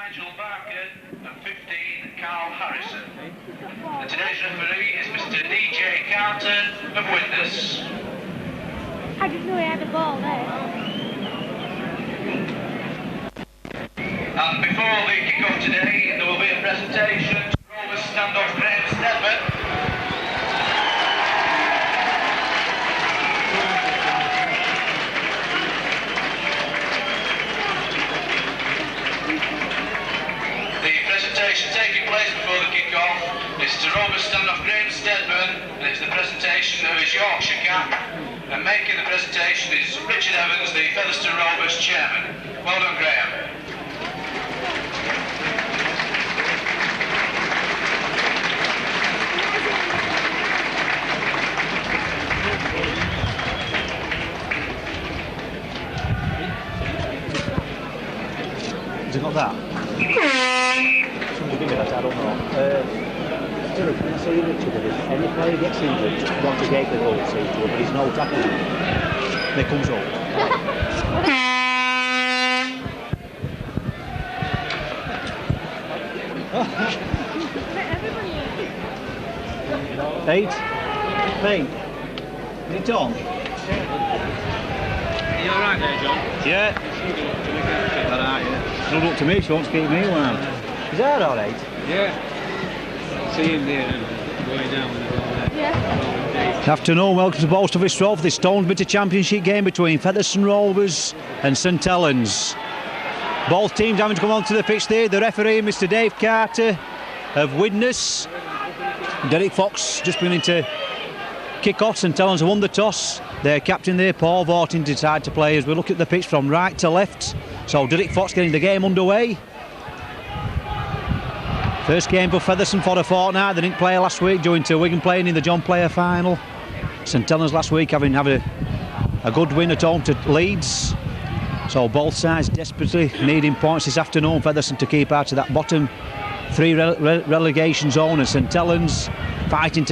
Nigel Barker and 15 Carl Harrison. And today's referee is Mr. DJ Carter of Witness. I just knew he had the ball there. And before the kick-off today, there will be a presentation to Rovers stand-off Graham Stedman. Taking place before the kick-off is to Rovers stand-off Graham Stedman, and it's the presentation of his Yorkshire cap, and making the presentation is Richard Evans, the Featherstone Rovers chairman. Well done, Graham. Has he got that? I don't know. Derek, can I say Richard, that if any player gets injured, just want to gate the goal to him, but he's no tackle. There comes up. 8. Pink. Is it on? Are you alright there, John? Yeah. Alright, yeah. It's not up to me, she wants to keep me around. Is that alright? Yeah. See him there and going down with the ball there. Yeah. Good afternoon, welcome to Bolstowitz Rove, the Stonesbitter Championship game between Featherstone Rovers and St Helens. Both teams having to come onto the pitch there. The referee, Mr. Dave Carter of Widnes. Derek Fox just beginning to kick off. St Helens have won the toss. Their captain there, Paul Vortin, decided to play as we look at the pitch from right to left. So Derek Fox getting the game underway. First game for Featherstone for a fortnight. They didn't play last week due to Wigan playing in the John Player final. St Helens last week having had a good win at home to Leeds. So both sides desperately needing points this afternoon. Featherstone to keep out of that bottom 3 relegation zone, and St Helens fighting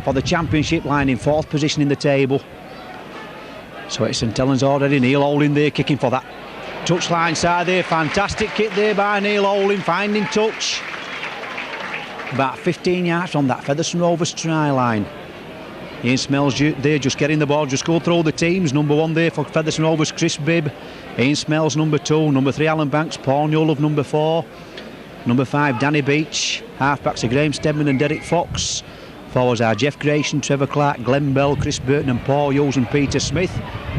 for the championship line in 4th position in the table. So it's St Helens already. Neil Olin there kicking for that touchline side there. Fantastic kick there by Neil Olin, finding touch. About 15 yards from that Featherstone Rovers try line. Ian Smells there just getting the ball, just go through the teams. Number 1 there for Featherstone Rovers, Chris Bibb. Ian Smells number 2, number 3 Alan Banks, Paul Newell of number 4. Number 5 Danny Beach. Halfbacks are Graham Stedman and Derek Fox. Forwards are Jeff Grayson, Trevor Clark, Glenn Bell, Chris Burton and Paul Hughes and Peter Smith.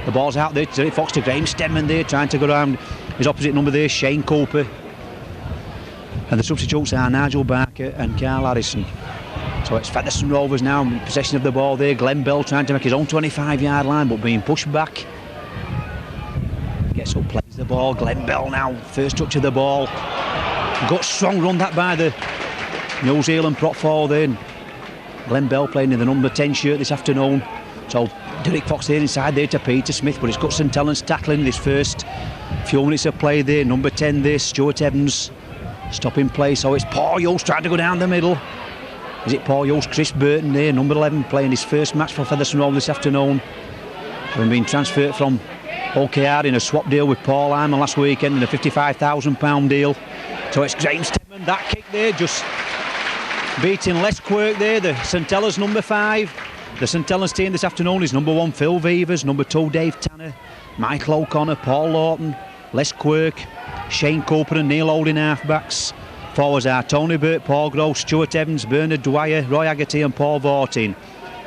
The ball's out there to Derek Fox to Graham Stedman there, trying to go around his opposite number there, Shane Cooper. And the substitutes are Nigel Barker and Carl Harrison. So it's Featherstone Rovers now in possession of the ball there. Glenn Bell trying to make his own 25-yard line but being pushed back. Gets up, plays the ball. Glenn Bell now, first touch of the ball. Got strong run that by the New Zealand prop forward there. Glenn Bell playing in the number 10 shirt this afternoon. So Derek Fox there inside there to Peter Smith, but it's got St Helens tackling this first few minutes of play there. Number 10 there, Stuart Evans. Stopping play, so it's Paul Hughes trying to go down the middle. Is it Paul Hughes? Chris Burton there, number 11, playing his first match for Featherstone Rovers this afternoon. Having been transferred from OKR in a swap deal with Paul Hyman last weekend in a £55,000 deal. So it's Graham Stedman, that kick there, just beating Les Quirk there, the St Helens number 5. The St Helens team this afternoon is number 1 Phil Vevers, number 2 Dave Tanner, Michael O'Connor, Paul Lawton, Les Quirk, Shane Cooper and Neil Olin halfbacks. Forwards are Tony Burt, Paul Gross, Stuart Evans, Bernard Dwyer, Roy Haggerty and Paul Vortin.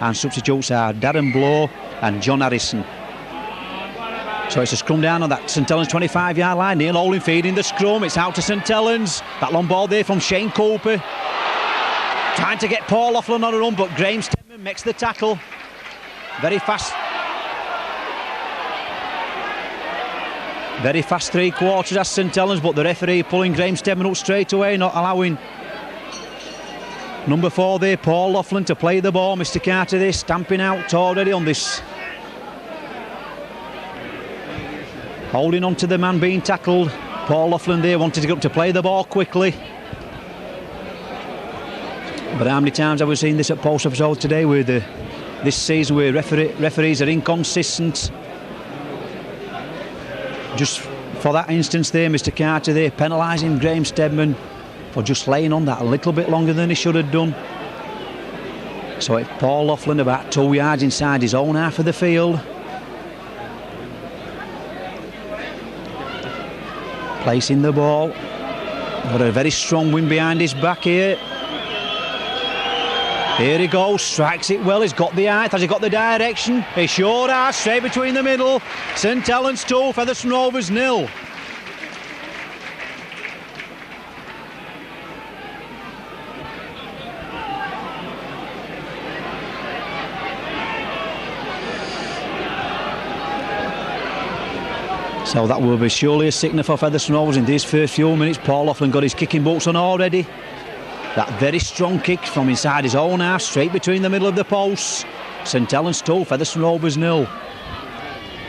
And substitutes are Darren Blow and John Harrison. So it's a scrum down on that St Helens 25-yard line. Neil Olin feeding the scrum. It's out to St Helens. That long ball there from Shane Cooper. Trying to get Paul Laughlin on a run, but Graham Stedman makes the tackle. Very fast 3/4 as St Helens, but the referee pulling Graham Stedman up straight away, not allowing number 4 there, Paul Laughlin, to play the ball. Mr Carter there stamping out already on this. Holding on to the man being tackled. Paul Laughlin there wanted to get up to play the ball quickly. But how many times have we seen this at Bolstowitz Rove today with this season where referees are inconsistent? Just for that instance there, Mr Carter there, penalising Graham Steadman for just laying on that a little bit longer than he should have done. So it's Paul Laughlin about 2 yards inside his own half of the field. Placing the ball. Got a very strong wind behind his back here. Here he goes, strikes it well, he's got the height, has he got the direction? He sure has, straight between the middle. St Helens 2, Featherstone Rovers 0. So that will be surely a signal for Featherstone Rovers in these first few minutes. Paul Laughlin got his kicking boots on already. That very strong kick from inside his own half, straight between the middle of the posts. St Helens 2, Featherstone Rovers 0.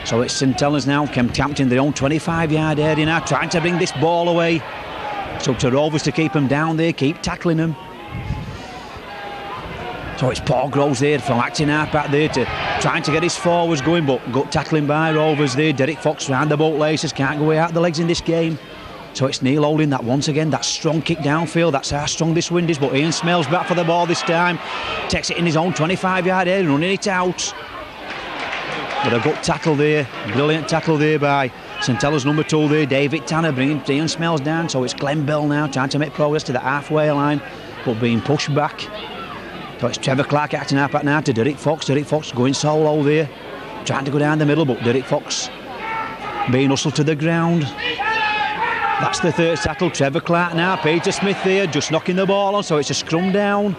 So it's St Helens now, camped in their own 25-yard area now, trying to bring this ball away. It's up to Rovers to keep them down there, keep tackling them. So it's Paul Groves there from acting half back there to trying to get his forwards going, but good tackling by Rovers there. Derek Fox round the boat laces, can't go out the legs in this game. So it's Neil Holding that once again, that strong kick downfield, that's how strong this wind is, but Ian Smell's back for the ball this time. Takes it in his own 25-yard area, running it out. But a good tackle there, brilliant tackle there by St Helens number 2 there, David Tanner bringing Ian Smells down. So it's Glenn Bell now trying to make progress to the halfway line, but being pushed back. So it's Trevor Clark acting up now to Derek Fox. Derek Fox going solo there, trying to go down the middle, but Derek Fox being hustled to the ground. That's the third tackle. Trevor Clark now, Peter Smith there, just knocking the ball on, so it's a scrum down.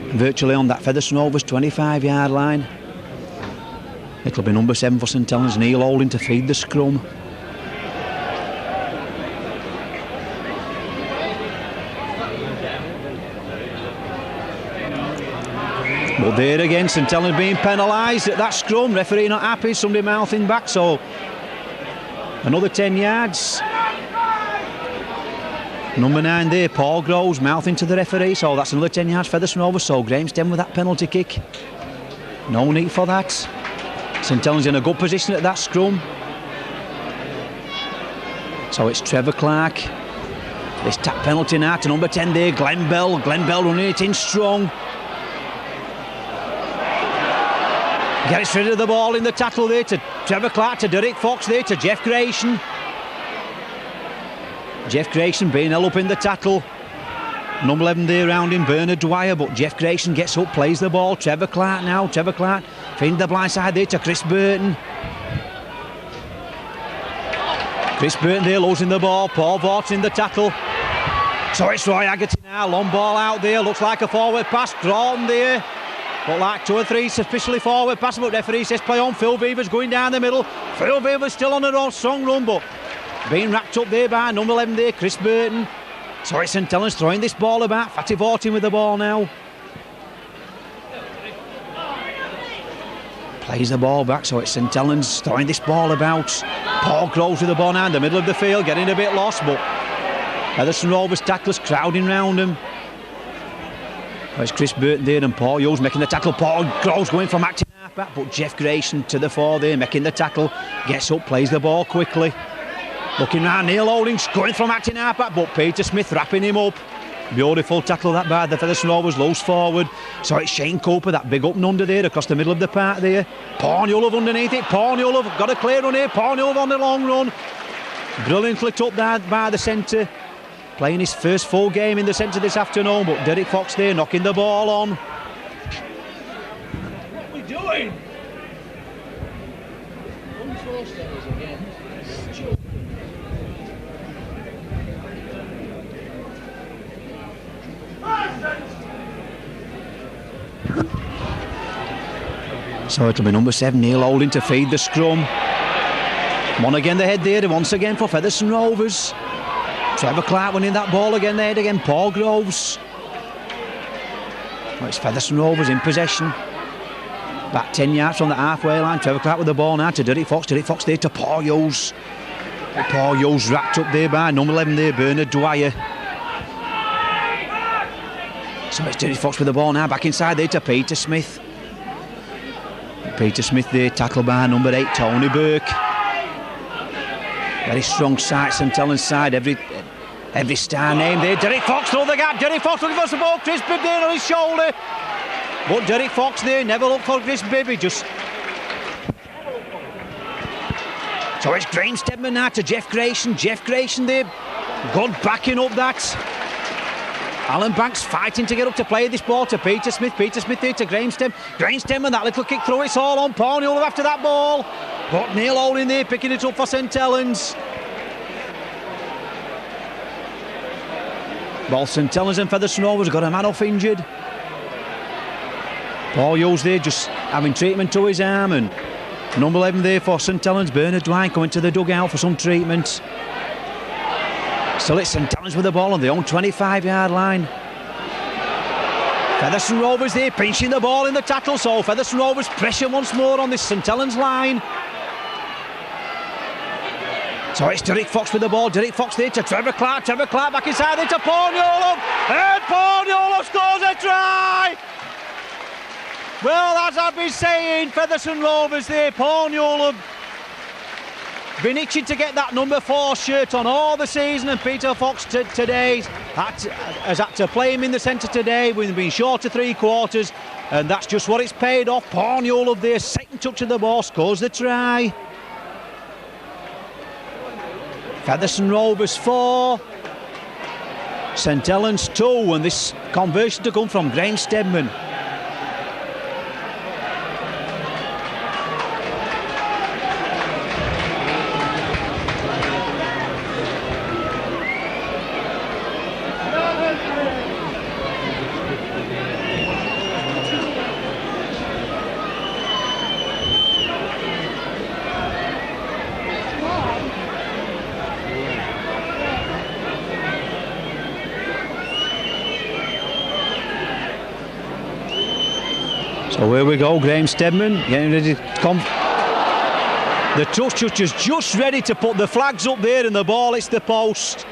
Virtually on that Featherstone Rovers 25-yard line. It'll be number 7 for St Helens, Neil Holding, to feed the scrum. But there again, St Helens being penalised at that scrum. Referee not happy, somebody mouthing back, so another 10 yards. Number 9 there, Paul Groves, mouthing to the referee, so that's another 10 yards Featherstone Rovers. So Graham Steadman with that penalty kick. No need for that. St Helens in a good position at that scrum. So it's Trevor Clark. This tap penalty now to number 10 there, Glenn Bell. Glenn Bell running it in strong. Gets rid of the ball in the tackle there to Trevor Clark, to Derek Fox there, to Jeff Grayson. Jeff Grayson being held up in the tackle. Number 11 there around him, Bernard Dwyer, but Jeff Grayson gets up, plays the ball. Trevor Clark now, Trevor Clark feeding the blind side there to Chris Burton. Chris Burton there losing the ball, Paul Vorts in the tackle. So it's Roy Haggerty now, long ball out there, looks like a forward pass, drawn there. But like 2 or 3 suspiciously forward pass, but referee says play on. Phil Beaver's going down the middle. Phil Beaver's still on a strong run, but being wrapped up there by number 11 there, Chris Burton. So it's St Helens throwing this ball about. Fatty Vortin with the ball now. Plays the ball back, so it's St Helens throwing this ball about. Paul Groves with the ball now in the middle of the field, getting a bit lost, but Featherstone Rovers tacklers crowding round him. It's Chris Burton there and Paul Hughes making the tackle. Paul Groves going from acting half-back, but Jeff Grayson to the fore there, making the tackle. Gets up, plays the ball quickly. Looking round, Neil Holdings going from acting half-back, but Peter Smith wrapping him up. Beautiful tackle that by the Featherstone Rovers, loose forward. So it's Shane Cooper, that big up and under there across the middle of the park there. Paul Newlove underneath it. Paul Newlove got a clear run here. Paul Newlove on the long run. Brilliantly tucked there by the centre. Playing his first full game in the centre this afternoon, but Derek Fox there knocking the ball on. What are we doing? So it'll be number 7, Neil Holding, to feed the scrum. One again the head there, once again for Featherstone Rovers. Trevor Clark winning that ball again, there again, Paul Groves. Well, it's Featherstone Rovers in possession. Back 10 yards from the halfway line. Trevor Clark with the ball now to Derek Fox. Derek Fox there to Paul Hughes. Paul Hughes wrapped up there by number 11 there, Bernard Dwyer. So it's Derek Fox with the ball now, back inside there to Peter Smith. Peter Smith there, tackled by number 8, Tony Burke. Very strong side, St Helens side, every star name there. Derek Fox through the gap, Derek Fox looking for some ball, Chris Bibb there on his shoulder. But Derek Fox there, never looked for Chris Bibb, he just... So it's Graham Stedman now to Jeff Grayson there, good backing up that. Alan Banks fighting to get up to play this ball to Peter Smith there to Graham Stedman, that little kick through, it's all on Paul Newell after that ball. But Neil Holding there picking it up for St Helens. Both St Helens and Featherstone Rovers got a man off injured. Paul Hughes there just having treatment to his arm, and number 11 there for St Helens, Bernard Dwight going to the dugout for some treatment. Still it's St Helens with the ball on their own 25-yard line. Featherstone Rovers there pinching the ball in the tackle, so Featherstone Rovers pressure once more on this St Helens line. So it's Derek Fox with the ball, Derek Fox there to Trevor Clark back inside there to Paul Newell, and Paul Newell scores a try! Well, as I've been saying, Featherstone Rovers there, Paul Newell been itching to get that number 4 shirt on all the season, and Peter Fox today has had to play him in the centre today. We've been short of 3 quarters, and that's just what it's paid off. Paul Newell there, second touch of the ball, scores the try. Featherstone Rovers 4, St Helens 2, and this conversion to come from Graham Stedman. So here we go, Graham Stedman getting ready to come. The touch judge is just ready to put the flags up there, and the ball hits the post.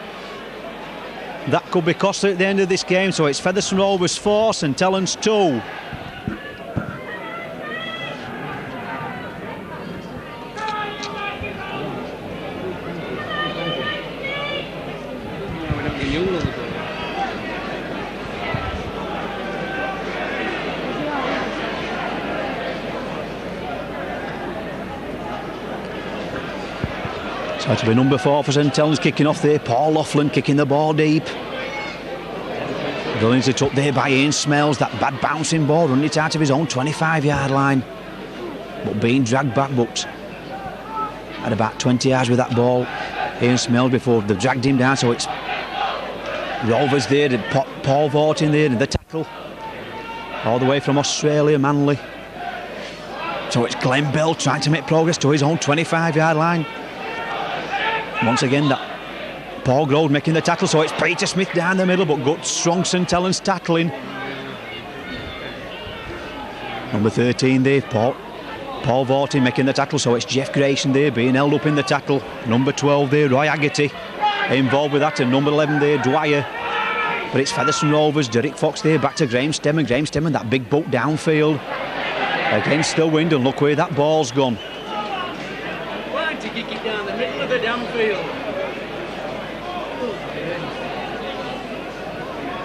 That could be costly at the end of this game, so it's Featherstone Rovers 4, St Helens 2. So it'll be number 4 for St Helens kicking off there. Paul Laughlin kicking the ball deep. Going it up there by Ian Smells. That bad bouncing ball, running it out of his own 25-yard line. But being dragged back, but at about 20 yards with that ball. Ian Smells before they've dragged him down. So it's Rovers there, Paul Vortin there in the tackle. All the way from Australia, Manly. So it's Glenn Bell trying to make progress to his own 25-yard line. Once again, that Paul Grove making the tackle, so it's Peter Smith down the middle, but good, strong St Helens tackling. Number 13 there, Paul Vortin making the tackle, so it's Jeff Grayson there being held up in the tackle. Number 12 there, Roy Haggerty involved with that, and number 11 there, Dwyer. But it's Featherstone Rovers, Derek Fox there, back to Graham Stedman, that big boat downfield against the wind, and look where that ball's gone. To kick it down the middle of the downfield.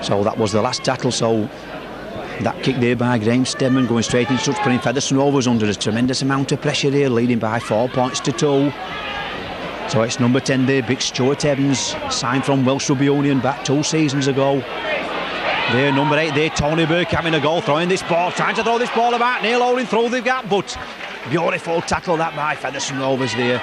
So that was the last tackle, so that kick there by Graham Stedman going straight into touch, putting Featherstone Rovers under a tremendous amount of pressure here, leading by 4 points to 2. So it's number 10 there, Big Stuart Evans, signed from Welsh Rugby Union back 2 seasons ago. There, number 8 there, Tony Burke having a go, throwing this ball, trying to throw this ball about, Neil Holding through the gap, but beautiful tackle that by Featherstone Rovers there.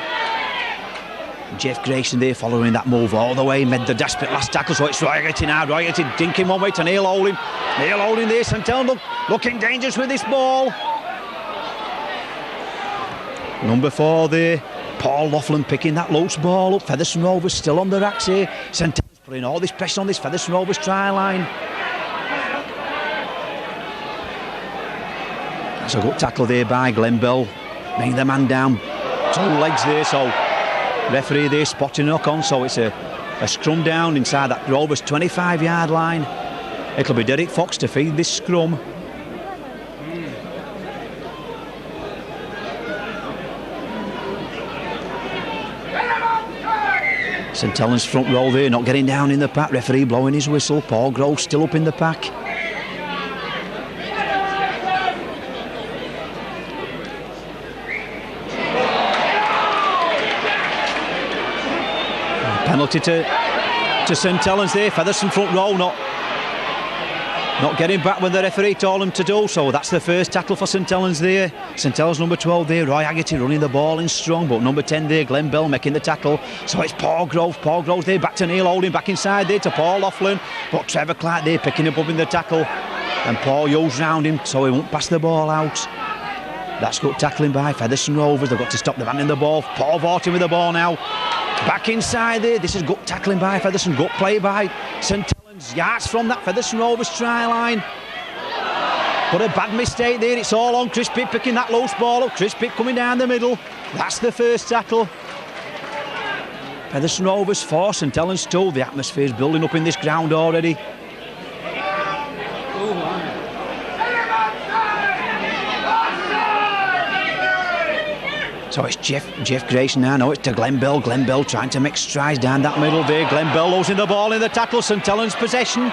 Jeff Grayson there following that move all the way, made the desperate last tackle, so it's Roy Haggerty now. Roy Haggerty dinking one way to Neil Holding. Neil Holding there, St Helens looking dangerous with this ball. Number 4 there, Paul Laughlin picking that loose ball up. Featherstone Rovers still on the racks here. St Helens putting all this pressure on this Featherstone Rovers try line. That's a good tackle there by Glenn Bell, bringing the man down. 2 legs there, so referee there spotting a knock on, so it's a scrum down inside that Rovers 25-yard line. It'll be Derek Fox to feed this scrum. St Helens front row there, not getting down in the pack. Referee blowing his whistle. Paul Grove still up in the pack. Penalty to St Helens there. Featherstone front row not getting back when the referee told him to do so. That's the first tackle for St Helens there. St Helens number 12 there, Roy Haggerty running the ball in strong, but number 10 there, Glenn Bell making the tackle. So it's Paul Grove. Paul Grove's there, back to Neil Holding, back inside there to Paul Laughlin, but Trevor Clark there picking him up in the tackle, and Paul Hughes round him so he won't pass the ball out. That's good tackling by Featherstone Rovers. They've got to stop the man in the ball. Paul Vortin with the ball now, back inside there. This is good tackling by Featherstone, good play by St Helens. Yards from that Featherstone Rovers try line. But a bad mistake there. It's all on Chris Pitt picking that loose ball up. Chris Pitt coming down the middle. That's the first tackle. Featherstone Rovers 4, St Helens 2. The atmosphere's building up in this ground already. So it's Jeff Grayson now. No, it's to Glenn Bell. Glenn Bell trying to make strides down that middle there. Glenn Bell losing the ball in the tackle. St Helens possession.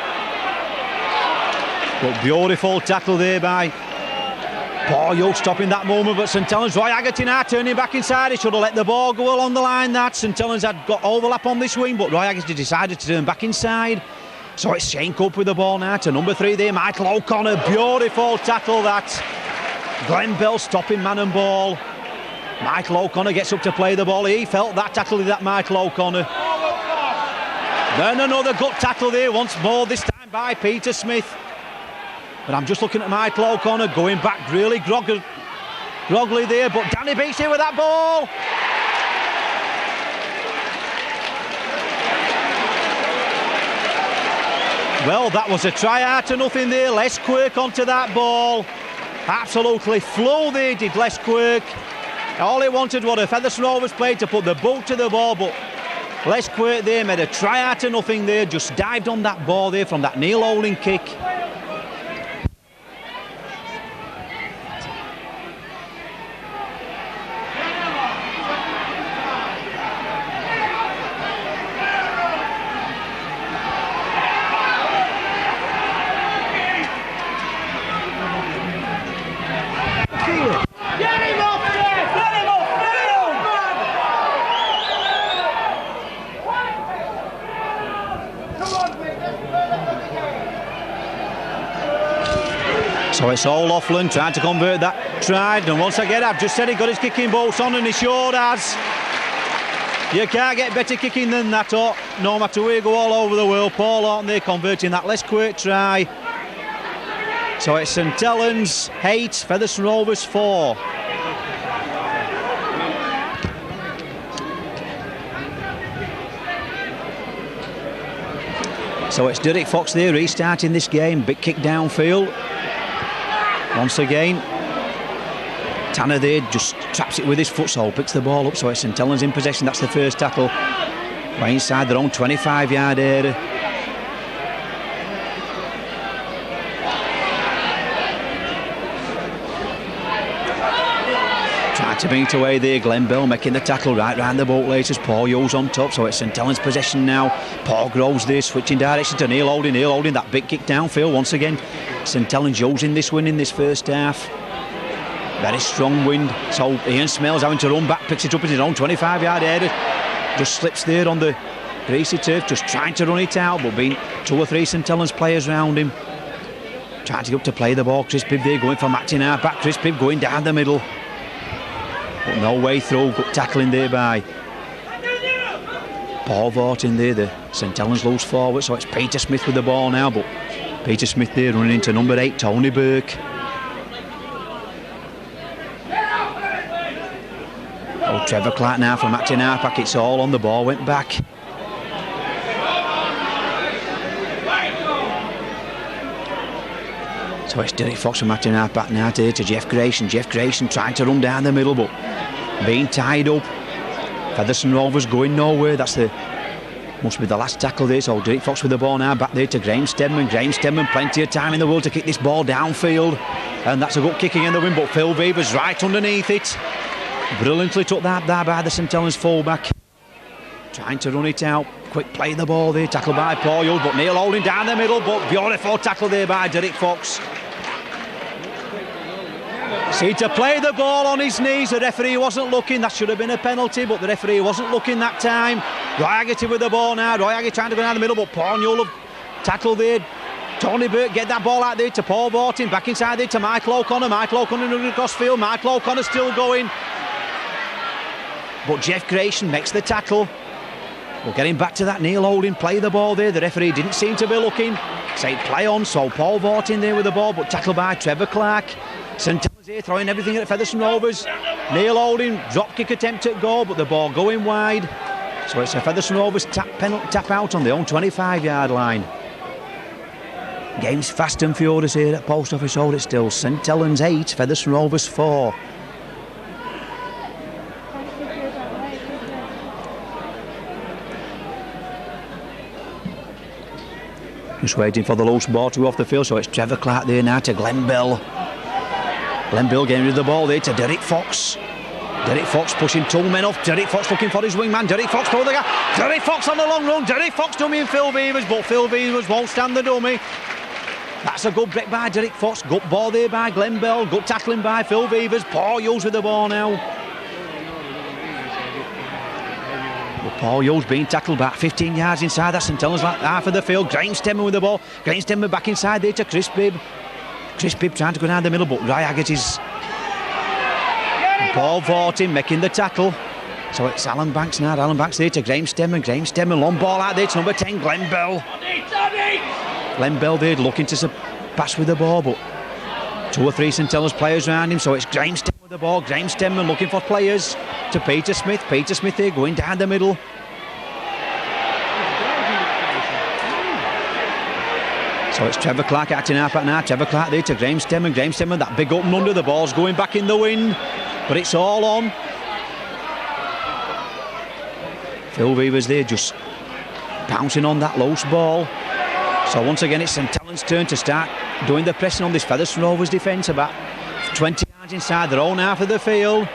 But beautiful tackle there by Paul Hughes stopping that moment. But St Helens, Roy Haggerty now turning back inside. He should have let the ball go along the line. That St Helens had got overlap on this wing, but Roy Haggerty decided to turn back inside. So it's Shane Cope with the ball now to number 3 there, Michael O'Connor. Beautiful tackle that. Glenn Bell stopping man and ball. Michael O'Connor gets up to play the ball. He felt that tackle with that Michael O'Connor. Then another good tackle there once more, this time by Peter Smith. But I'm just looking at Michael O'Connor going back really groggily there. But Danny Beats here with that ball. Well, that was a try out to nothing there. Les Quirk onto that ball. Absolutely flew there, did Les Quirk. All he wanted was a Featherstone Rovers play to put the boot to the ball, but Les Quirk there made a try out to nothing there, just dived on that ball there from that Neil Holding kick. So it's all Laughlin trying to convert that try, and once again I've just said he got his kicking boots on and he sure has. You can't get better kicking than that, no matter where you go all over the world. Paul Horton there converting that Les Quirk try. So it's St Helens 8, Featherstone Rovers 4. So it's Derek Fox there restarting this game, big kick downfield. Once again, Tanner there just traps it with his foot, so picks the ball up. So it's St Helens in possession. That's the first tackle. Right inside their own 25-yard area. Trying to beat away there, Glenn Bell making the tackle right round the boat laces. Paul Hughes on top, so it's St Helens possession now. Paul Groves there switching direction to Neil Holding. Neil Holding that big kick downfield once again. St Helens using this win in this first half. Very strong wind, so Ian Smales having to run back, picks it up in his own 25-yard area. Just slips there on the greasy turf, just trying to run it out, but being 2 or 3 St Helens players round him. Trying to get up to play the ball. Chris Pibb there going for Martin back. Chris Pibb going down the middle. But no way through, good tackling there by Paul Vortin there, the St Helens loose forward. So it's Peter Smith with the ball now, but Peter Smith there running into number 8, Tony Burke. Oh, Trevor Clark now from Martin Harpack. It's all on the ball, went back. So it's Derek Fox from Martin Harpack now to Jeff Grayson. Jeff Grayson trying to run down the middle, but being tied up. Featherstone Rovers going nowhere. That's must be the last tackle there. So Derek Fox with the ball now, back there to Graham Stedman. Graham Stedman, plenty of time in the world to kick this ball downfield, and that's a good kicking in the wind, but Phil Beaver's right underneath it. Brilliantly took that there by the St Helens fullback. trying to run it out. Quick play the ball there, tackled by Paul Hughes, but Neil holding down the middle, but beautiful tackle there by Derek Fox. See to play the ball on his knees, the referee wasn't looking, that should have been a penalty, but the referee wasn't looking that time. Roy Haggerty with the ball now, Roy Haggerty trying to go down the middle, but Paul Hughes tackle there. Tony Burke get that ball out there to Paul Vortin, back inside there to Michael O'Connor across field, Michael O'Connor still going. But Jeff Grayson makes the tackle. We're getting back to that Neil holding, play the ball there, the referee didn't seem to be looking. Say play on, so Paul Vortin there with the ball, but tackled by Trevor Clark. St Helens here throwing everything at Featherstone Rovers. Neil holding, drop kick attempt at goal, but the ball going wide. So it's a Featherstone Rovers tap out on the own 25-yard line. Game's fast and furious here at Post Office Road. It's still St Helens 8, Featherstone Rovers 4. Just waiting for the loose ball to go off the field, so it's Trevor Clark there now to Glenn Bell. Glenn Bell getting rid of the ball there to Derek Fox. Derek Fox pushing 2 men off. Derek Fox looking for his wingman. Derek Fox through the gap. Derek Fox on the long run. Derek Fox dummying Phil Beavers, but Phil Beavers won't stand the dummy. That's a good break by Derek Fox. Good ball there by Glenn Bell. Good tackling by Phil Beavers. Paul Hughes with the ball now. But Paul Hughes being tackled back 15 yards inside that St Helens like half of the field. Graham Stemmer with the ball. Graham Stemmer back inside there to Chris Bibb. Chris Bibb trying to go down the middle, but Roy Haggerty's. Paul Vortin making the tackle. So it's Alan Banks now. Alan Banks there to Graham Stemmer. Graham Stemmer, long ball out there to number 10, Glenn Bell. Glenn Bell there looking to pass with the ball, but 2 or 3 St Helens players around him. So it's Graham Stemmer with the ball. Graham Stemmer looking for players to Peter Smith. Peter Smith there going down the middle. So it's Trevor Clark acting up at now. Trevor Clark there to Graham Stemmer. Graham Stemmer, that big open under. The ball's going back in the wind, but it's all on. Phil Beavers there just pouncing on that loose ball. So once again it's St Helens' turn to start doing the pressing on this Featherstone Rovers defence about 20 yards inside their own half of the field.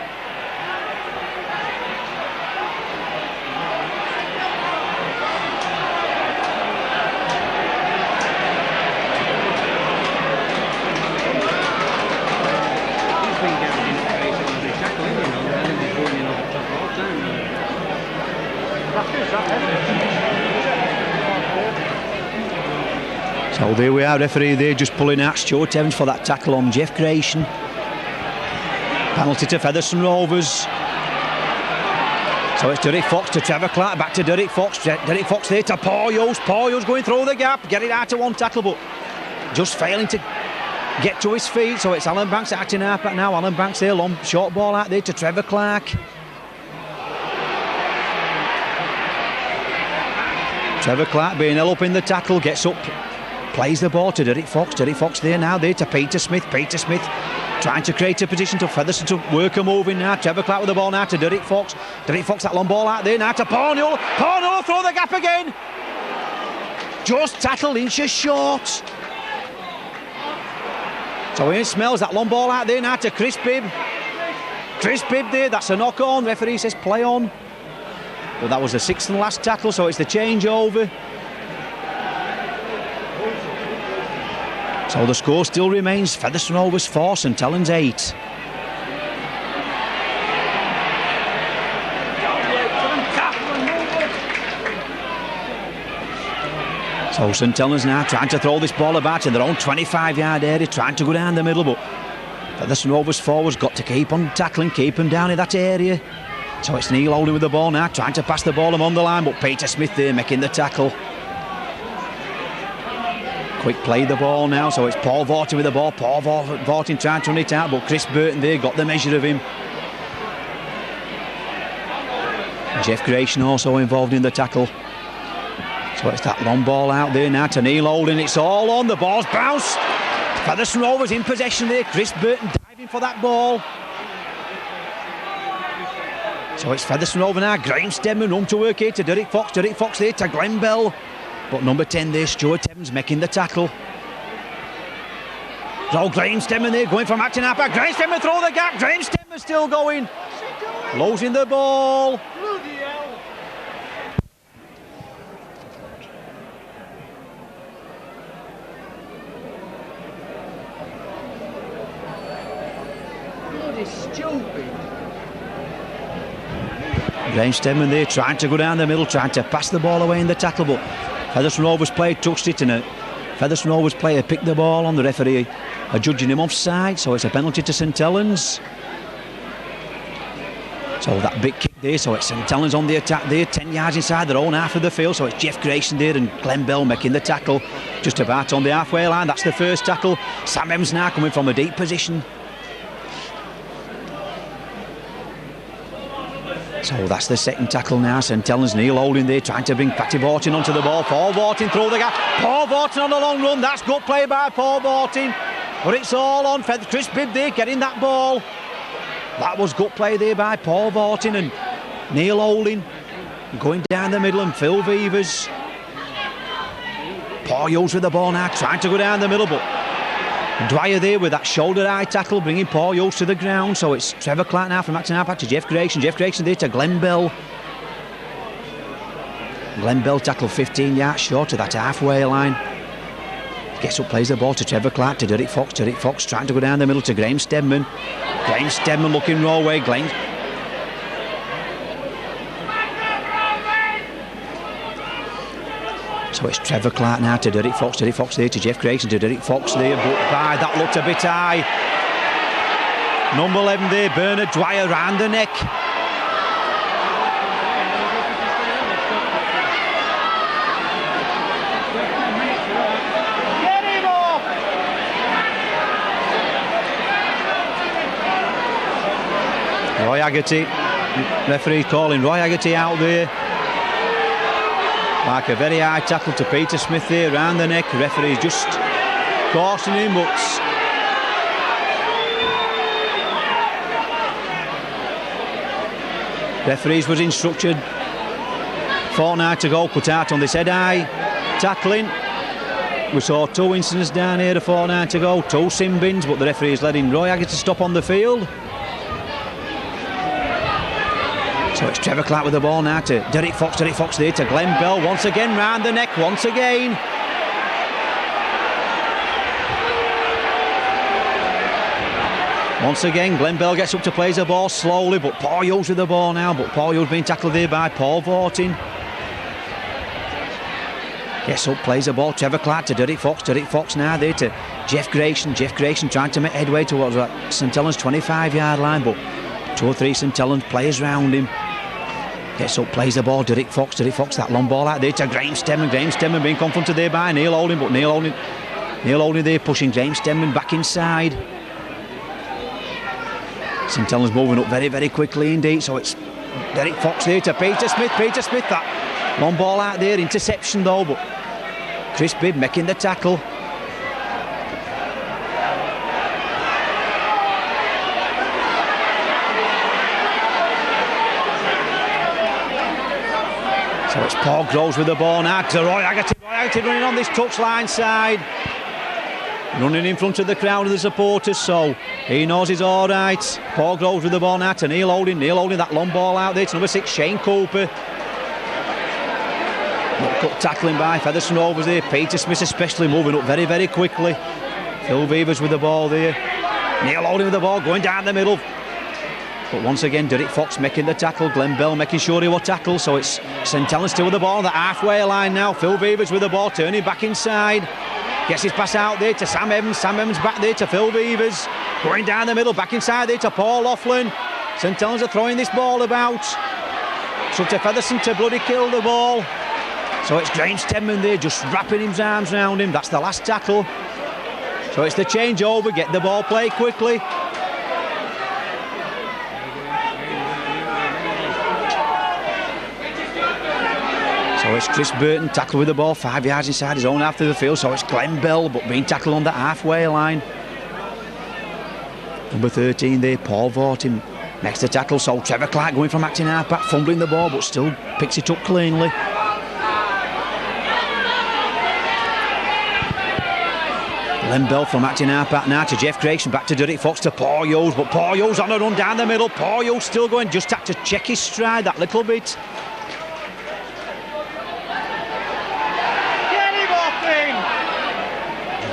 So there we are, referee there just pulling out Stuart Evans for that tackle on Jeff Grayson. Penalty to Featherstone Rovers. So it's Derek Fox to Trevor Clark, back to Derek Fox. Derek Fox there to Paul Hughes. Paul Hughes going through the gap, get it out to one tackle, but just failing to get to his feet. So it's Alan Banks acting up at now. Alan Banks there, long short ball out there to Trevor Clark. Trevor Clark being held up in the tackle, gets up, plays the ball to Derek Fox. Derek Fox there now, there to Peter Smith. Peter Smith trying to create a position to Featherstone to work a move in now. Trevor Clark with the ball now to Derek Fox. Derek Fox, that long ball out there now to Paul Newell. Paul Newell through the gap again. Just tackled inches short. So Ian Smells, that long ball out there now to Chris Bibb. Chris Bibb there, that's a knock on. Referee says play on. But that was the 6th and last tackle, so it's the changeover. So the score still remains Featherstone Rovers 4, St Helens 8. So St Helens now trying to throw this ball about in their own 25-yard area, trying to go down the middle, but Featherstone Rovers forwards got to keep on tackling, keep them down in that area. So it's Neil holding with the ball now, trying to pass the ball on the line, but Peter Smith there making the tackle. Quick play the ball now, so it's Paul Vortin with the ball. Paul Vortin trying to run it out, but Chris Burton there got the measure of him. Jeff Grayson also involved in the tackle. So it's that long ball out there now to Neil Holding. It's all on, the ball's bounced. Featherstone Rovers in possession there. Chris Burton diving for that ball. So it's Featherstone Rovers now. Graham Stemmer run to work here to Derek Fox. Derek Fox there to Glenn Bell. But number 10 there, Stuart Evans making the tackle. So Graham Stemmer there going from acting up. Graham Stemmer through the gap. Graham Stemmer still going. Losing the ball. stupid. Graham Stedman there trying to go down the middle, trying to pass the ball away in the tackle, but Featherstone Rovers player touched it and a Featherstone Rovers player picked the ball on. The referee are judging him offside, so it's a penalty to St Helens. So that big kick there, so it's St Helens on the attack there, 10 yards inside their own half of the field, so it's Jeff Grayson there and Glenn Bell making the tackle just about on the halfway line. That's the first tackle. Sam Evans now coming from a deep position. So that's the second tackle now. St Helens, Neil Holding there trying to bring Patty Vortin onto the ball. Paul Vortin through the gap. Paul Vortin on the long run. That's good play by Paul Vortin. But it's all on Chris Bibb there getting that ball. That was good play there by Paul Vortin and Neil Holding going down the middle and Phil Beavers. Paul Hughes with the ball now trying to go down the middle, but Dwyer there with that shoulder high tackle bringing Paul Hughes to the ground. So it's Trevor Clark now from Acton back to Jeff Grayson. Jeff Grayson there to Glenn Bell. Glenn Bell tackle 15 yards short of that halfway line. Gets up, plays the ball to Trevor Clark, to Derek Fox. Derek Fox trying to go down the middle to Graham Stedman. Graham Stedman looking raw way. Glenn. So it's Trevor Clark now to Derek Fox. Derek Fox there to Jeff Grayson, to Derek Fox there. But by that looked a bit high. Number 11 there, Bernard Dwyer round the neck. Roy Haggerty, referee calling Roy Haggerty out there. Like a very high tackle to Peter Smith there, round the neck. Referee's just cautioning him, but referees was instructed fortnight to go cut out on this head high tackling. We saw 2 incidents down here a fortnight ago, 2 sin bins, but the referee is letting Roy Haggerty stop on the field. So it's Trevor Clark with the ball now to Derek Fox there to Glenn Bell, once again round the neck, once again. Once again, Glenn Bell gets up to play the ball slowly, but Paul Hughes with the ball now, but Paul Hughes being tackled there by Paul Vortin. Gets up, plays the ball, Trevor Clark to Derek Fox now there to Jeff Grayson. Jeff Grayson trying to make headway towards that St Helens 25-yard line, but 2 or 3 St Helens players round him. Gets up, plays the ball, Derek Fox, that long ball out there to Graham Stedman. Graham Stedman being confronted there by Neil Holding, but Neil Holding there pushing Graham Stedman back inside. St Helens moving up very, very quickly indeed. So it's Derek Fox there to Peter Smith, that long ball out there, interception though, but Chris Bibb making the tackle. So it's Paul Groves with the ball now to Roy Haggerty. Roy Haggerty running on this touchline side. Running in front of the crowd of the supporters, so he knows he's all right. Paul Groves with the ball now to Neil Holding. Neil Holding, that long ball out there to number 6, Shane Cooper. Cut tackling by Featherstone Rovers there. Peter Smith especially moving up very, very quickly. Phil Beavers with the ball there. Neil Holding with the ball going down the middle. But once again, Derek Fox making the tackle. Glenn Bell making sure he will tackle. So it's St Helens still with the ball on the halfway line now. Phil Beavers with the ball, turning back inside. Gets his pass out there to Sam Evans. Sam Evans back there to Phil Beavers. Going down the middle, back inside there to Paul Laughlin. St Helens are throwing this ball about. So to Featherstone to bloody kill the ball. So it's Graham Stedman there just wrapping his arms around him. That's the last tackle. So it's the changeover, get the ball played quickly. So it's Chris Burton tackle with the ball 5 yards inside his own half of the field. So it's Glenn Bell, but being tackled on the halfway line. Number 13 there, Paul Vortin next to tackle. So Trevor Clark going from acting half back, fumbling the ball, but still picks it up cleanly. Glenn Bell from acting half back now to Jeff Grayson, back to Derek Fox to Paul Hughes, but Paul Hughes on a run down the middle. Paul Hughes still going, just had to check his stride that little bit.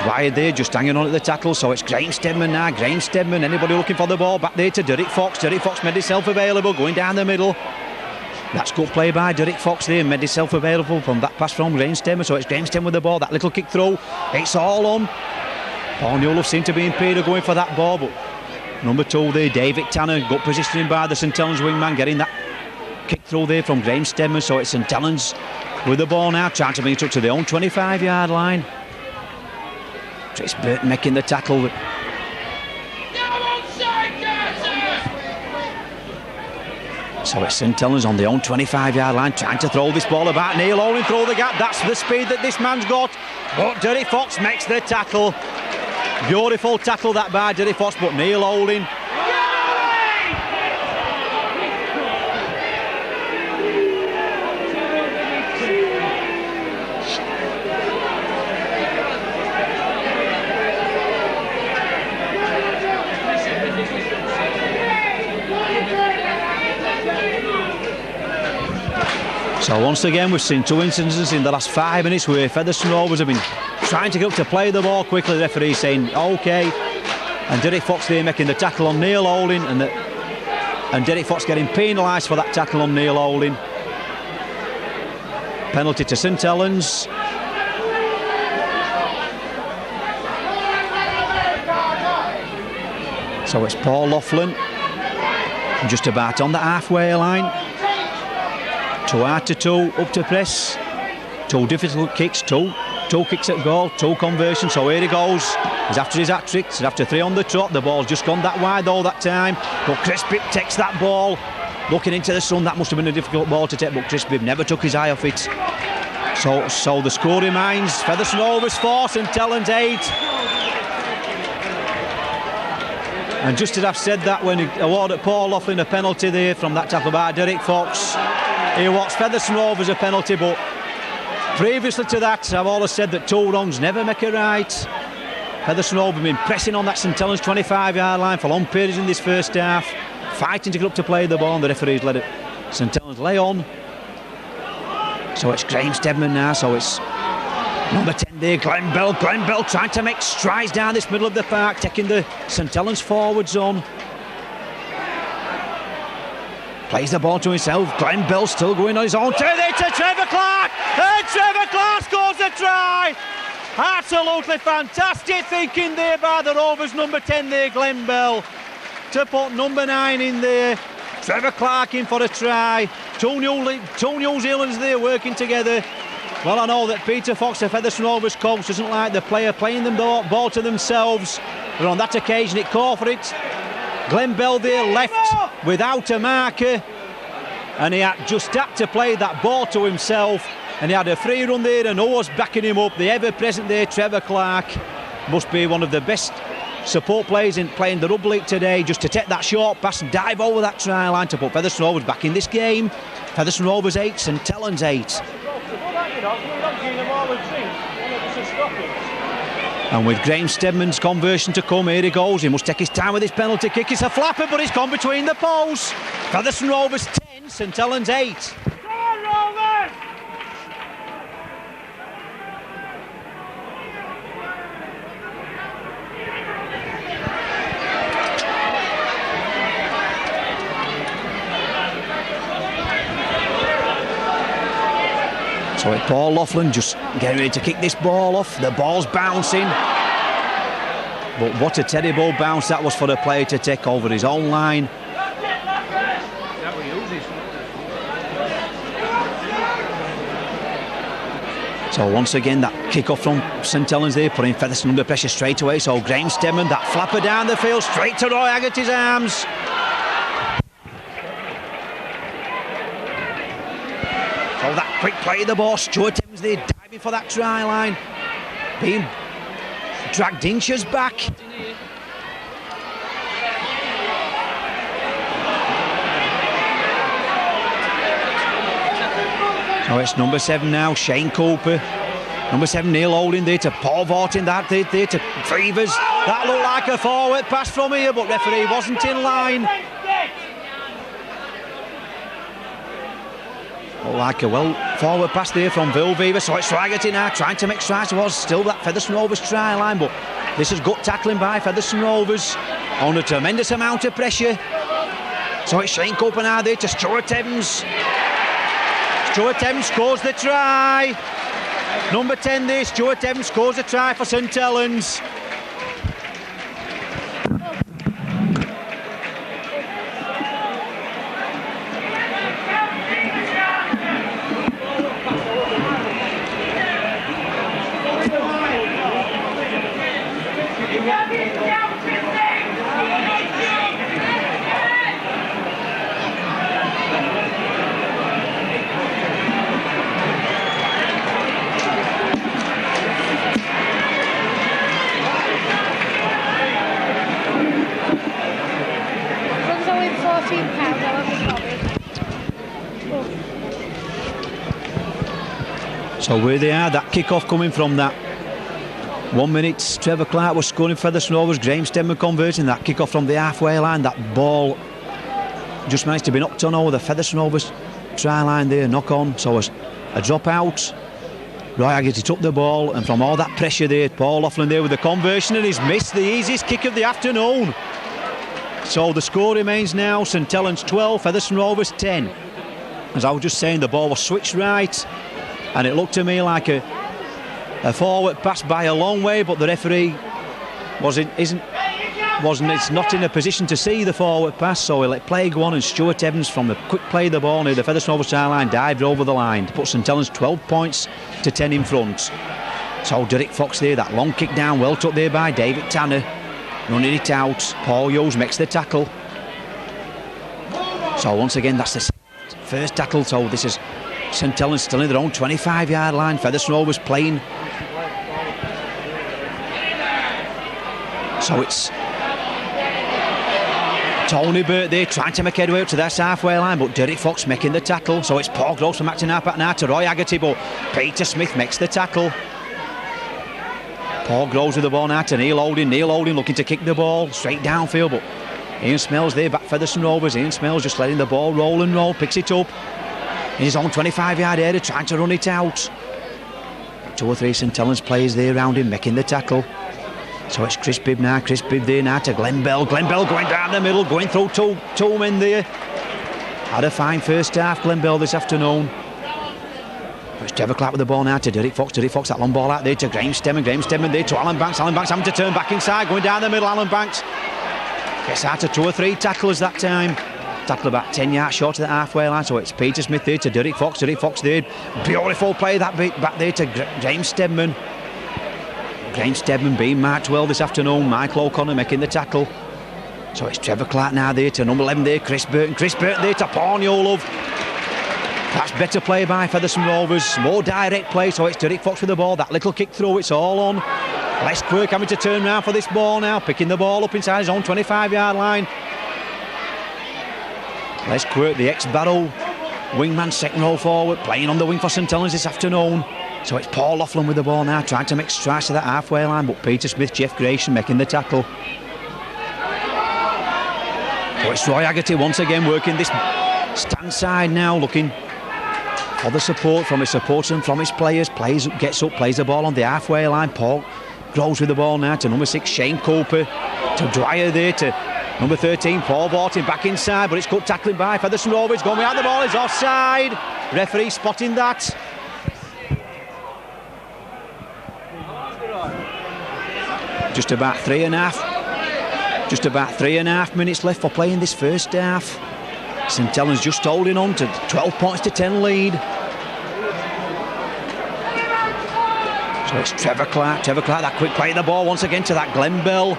wide there, just hanging on at the tackle. So it's Graham Steadman now. Graham Steadman, anybody looking for the ball, back there to Derek Fox. Derek Fox made himself available, going down the middle. That's good play by Derek Fox there, made himself available from that pass from Graham Steadman. So it's Graham Steadman with the ball, that little kick throw. It's all on. Paul Newlove seemed to be in pain of going for that ball, but number 2 there, David Tanner, got positioning by the St Helens wingman, getting that kick throw there from Graham Steadman. So it's St Helens with the ball now, trying to bring it up to their own 25-yard line. It's Burton making the tackle. So it's St Helens on the own 25-yard line, trying to throw this ball about. Neil Olin throw the gap. That's the speed that this man's got. But Derek Fox makes the tackle. Beautiful tackle that by Derek Fox, but Neil Olin. So once again we've seen 2 instances in the last 5 minutes where Featherstone Rovers have been trying to get up to play the ball quickly. The referee saying OK, and Derek Fox there making the tackle on Neil Olin, and Derek Fox getting penalised for that tackle on Neil Olin. Penalty to St Helens. So it's Paul Laughlin just about on the halfway line. 2 out to 2, up to press. 2 difficult kicks, two kicks at goal, 2 conversions. So here he goes. He's after his hat-trick. He's after 3 on the trot. The ball's just gone that wide all that time. But Chris Bibb takes that ball. Looking into the sun, that must have been a difficult ball to take, but Chris Bibb never took his eye off it. So the score remains Featherstone Rovers 4, St Helens 8. And just as I've said that, when he awarded Paul Laughlin a penalty there from that tackle by Derek Fox, he awards Featherstone Rovers a penalty, but previously to that, I've always said that 2 wrongs never make a right. Featherstone Rovers have been pressing on that St Helens 25-yard line for long periods in this first half, fighting to get up to play the ball, and the referees let it St Helens lay on. So it's Graham Steadman now, so it's number 10 there, Glenn Bell trying to make strides down this middle of the park, taking the St Helens forward zone. Plays the ball to himself. Glenn Bell still going on his own. Turn it to Trevor Clark, and Trevor Clark scores a try. Absolutely fantastic thinking there by the Rovers number 10 there, Glenn Bell, to put number 9 in there. Trevor Clark in for a try. Two New Zealanders there working together. Well, I know that Peter Fox, the Featherstone Rovers coach, doesn't like the player playing the ball to themselves, but on that occasion it called for it. Glenn Bell there left without a marker, and he had just had to play that ball to himself, and he had a free run there, and Oars backing him up. The ever-present there, Trevor Clark, must be one of the best support players in playing the Rugby League today, just to take that short pass and dive over that try line to put Featherstone Rovers back in this game. Featherstone Rovers 8, St Helens 8. And with Graham Steadman's conversion to come, here he goes. He must take his time with his penalty kick. It's a flapper, but it's gone between the posts. Featherstone Rovers 10, St Helens 8. So it's Paul Laughlin just getting ready to kick this ball off. The ball's bouncing. But what a terrible bounce that was for the player to take over his own line. So once again, that kick-off from St Helens there, putting Featherstone under pressure straight away. So Graham Steadman, that flapper down the field, straight to Roy Haggerty's arms. So that quick play of the ball, Stuart Evans there diving for that try line, being dragged inches back. So it's number 7 now, Shane Cooper. Number 7, Neil Olin there to Paul Vortin, that there to Fevers. That looked like a forward pass from here, but referee wasn't in line. Like a well forward pass there from Vilviva, so it's Swaggerty now trying to make strides towards still that Featherstone Rovers try line, but this is good tackling by Featherstone Rovers on a tremendous amount of pressure. So it's Shane Cooper now there to Stuart Evans. Stuart Evans scores the try. Number 10 there, Stuart Evans scores a try for St Helens. So where they are, that kick-off coming from that 1 minute, Trevor Clark was scoring Featherstone Rovers, Graham Stedman converting that kick-off from the halfway line. That ball just managed to be knocked on over the Featherstone Rovers try line there, knock on. So as a drop out, Roy Haggerty took the ball, and from all that pressure there, Paul Laughlin there with the conversion, and he's missed the easiest kick of the afternoon. So the score remains now St Helens 12, Featherstone Rovers 10. As I was just saying, the ball was switched right, and it looked to me like a forward pass by a long way, but the referee is not in a position to see the forward pass, so he let play go on, and Stuart Evans from the quick play of the ball near the Featherstone Rovers try line dived over the line to put St Helens 12 points to 10 in front. So Derek Fox there, that long kick down, well took there by David Tanner, running it out. Paul Hughes makes the tackle. So once again, that's the first tackle. So this is St Helens still in their own 25-yard line. Featherstone Rovers playing. So it's Tony Burt there trying to make headway up to that halfway line, but Derek Fox making the tackle. So it's Paul Gross from acting half back now to Roy Haggerty, but Peter Smith makes the tackle. Paul Groves with the ball now to Neil Holding. Neil Holding looking to kick the ball straight downfield, but Ian Smells there back Featherstone Rovers. Ian Smells just letting the ball roll and roll, picks it up in his own 25-yard area, trying to run it out. 2 or 3 St Helens players there around him making the tackle. So it's Chris Bibb now, Chris Bibb there now to Glenn Bell. Glenn Bell going down the middle, going through two men there. Had a fine first half, Glenn Bell, this afternoon. It's Trevor Clark with the ball now to Derek Fox. Derek Fox, that long ball out there to Graham Stedman. Graham Stedman there to Alan Banks. Alan Banks having to turn back inside, going down the middle. Alan Banks gets out to 2 or 3 tacklers that time. Tackle about 10 yards short of the halfway line. So it's Peter Smith there to Derek Fox. Derek Fox there. Beautiful play that bit back there to Graham Stedman. Graham Stedman being marked well this afternoon. Michael O'Connor making the tackle. So it's Trevor Clark now there to number 11 there, Chris Burton. Chris Burton there to Paul Yolov. That's better play by Featherstone Rovers. More direct play, so it's Derek Fox with the ball. That little kick through, it's all on. Les Quirk having to turn round for this ball now, picking the ball up inside his own 25-yard line. Les Quirk, the ex-Barrow wingman, second row forward, playing on the wing for St Helens this afternoon. So it's Paul Laughlin with the ball now, trying to make strides to that halfway line, but Peter Smith, Jeff Grayson making the tackle. So it's Roy Haggerty once again working this stand side now, looking for the support from his supporters and from his players. Gets up, plays the ball on the halfway line. Paul Groves with the ball now to number 6, Shane Cooper, to Dwyer there to number 13, Paul Bortin back inside, but it's good tackling by Featherstone Rovers. Going behind the ball, is offside. Referee spotting that. Just about 3.5 minutes left for playing this first half. St Helens just holding on to 12 points to 10 lead. So it's Trevor Clark, that quick play of the ball once again to that Glenn Bell.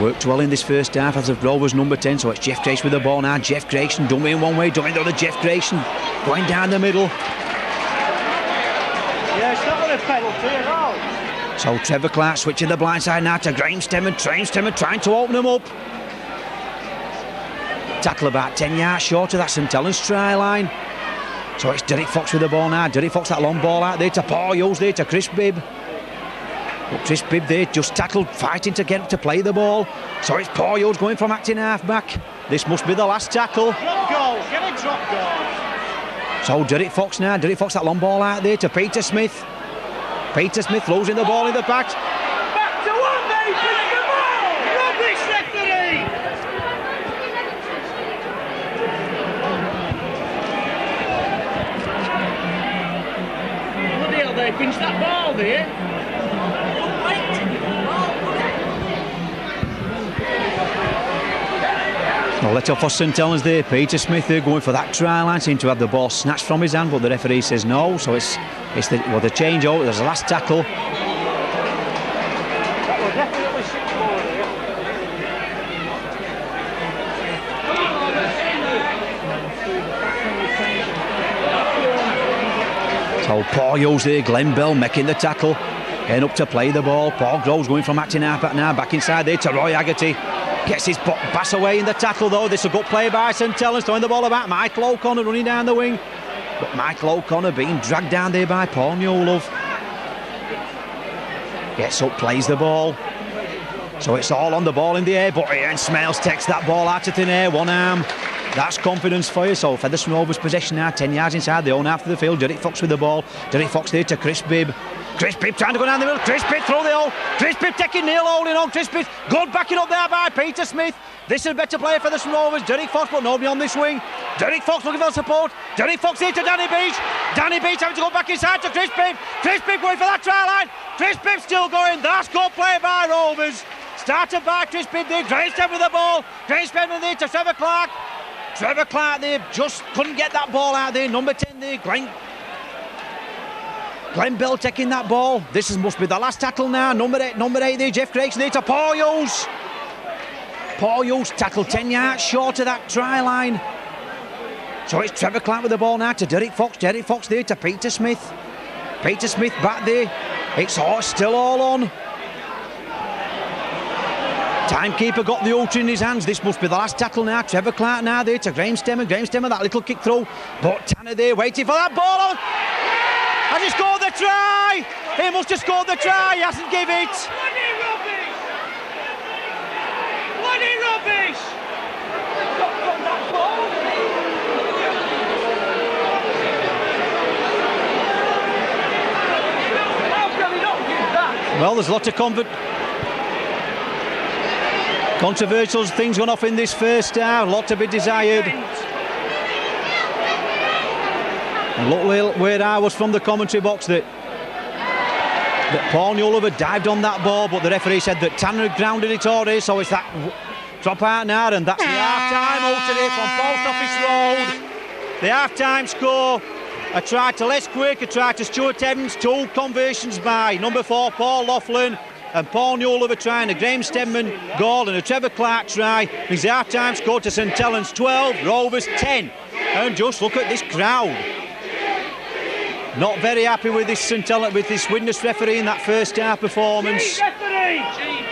Worked well in this first half as of Rovers number 10, so it's Jeff Grayson with the ball now. Jeff Grayson dummy in one way, dummy the other. Jeff Grayson going down the middle. Yeah, it's not a penalty at all. So Trevor Clark switching the blind side now to Graham Stedman. Graham Stedman trying to open them up. Tackle about 10 yards short of that St Helens try line. So it's Derek Fox with the ball now. Derek Fox, that long ball out there to Paul Hughes there to Chris Bibb. But Chris Bibb there just tackled, fighting to get up to play the ball. So it's Paul Hughes going from acting half back. This must be the last tackle. Drop goal, get a drop goal. So Derek Fox now. Derek Fox, that long ball out there to Peter Smith. Peter Smith losing the ball in the back. Back to one, mate, bring the ball! Rubbish, referee! Bloody hell, they pinched that ball there. Well, let off for St Helens there. Peter Smith there going for that try line, seemed to have the ball snatched from his hand, but the referee says no. So it's the change over. There's a last tackle. That was definitely 6-4 here. So Paul Hughes there, Glenn Bell making the tackle, getting up to play the ball. Paul Groves going from acting half back now, back inside there to Roy Haggerty. Gets his pass away in the tackle though. This is a good play by St Helens, throwing the ball about. Michael O'Connor running down the wing, but Michael O'Connor being dragged down there by Paul Newlove. Gets up, plays the ball. So it's all on the ball in the air, but Ian Smales takes that ball out of thin air, one arm. That's confidence for you. So Featherstone Rovers possession now, 10 yards inside the own half of the field. Derek Fox with the ball. Derek Fox there to Chris Bibb. Chris Bibb trying to go down the middle. Chris Bibb through the hole. Chris Bibb taking Neil holding on. Chris Bibb good backing up there by Peter Smith. This is a better player for the Rovers. Derek Fox, but nobody on this wing. Derek Fox looking for support. Derek Fox here to Danny Beach. Danny Beach having to go back inside to Chris Bibb. Chris Bibb going for that try line. Chris Bibb still going. That's good play by Rovers. Started by Chris Bibb there. Grainsted with the ball. Grainsted there to Trevor Clark. Trevor Clark there just couldn't get that ball out there. Number 10 there, Glenn Bell taking that ball. This must be the last tackle now. Number 8 there, Jeff Gregson there to Paul Hughes. Paul Hughes tackled 10 yards short of that try line. So it's Trevor Clark with the ball now to Derek Fox. Derek Fox there to Peter Smith. Peter Smith back there. It's still all on. Timekeeper got the ultra in his hands. This must be the last tackle now. Trevor Clark now there to Graham Stemmer. Graham Stemmer, that little kick through. But Tanner there waiting for that ball. Has he scored the try? He must have scored the try. He hasn't give it. Bloody rubbish! Bloody rubbish! How can he not give that? Well, there's a lot of controversial things going off in this first half. A lot to be desired. And look where I was from the commentary box that Paul Newlove had dived on that ball, but the referee said that Tanner had grounded it already, so it's that drop out now, and that's the half-time out today from Post Office Road. The half-time score, a try to Les Quick, a try to Stuart Evans, 2 conversions by number 4 Paul Laughlin, and Paul Newlove a try, and a Graham Stemman goal and a Trevor Clark try. It's the half-time score to St Helens 12, Rovers 10. And just look at this crowd. Not very happy with this St Helens, with this witness referee in that first half performance. Cheat, referee! Cheat!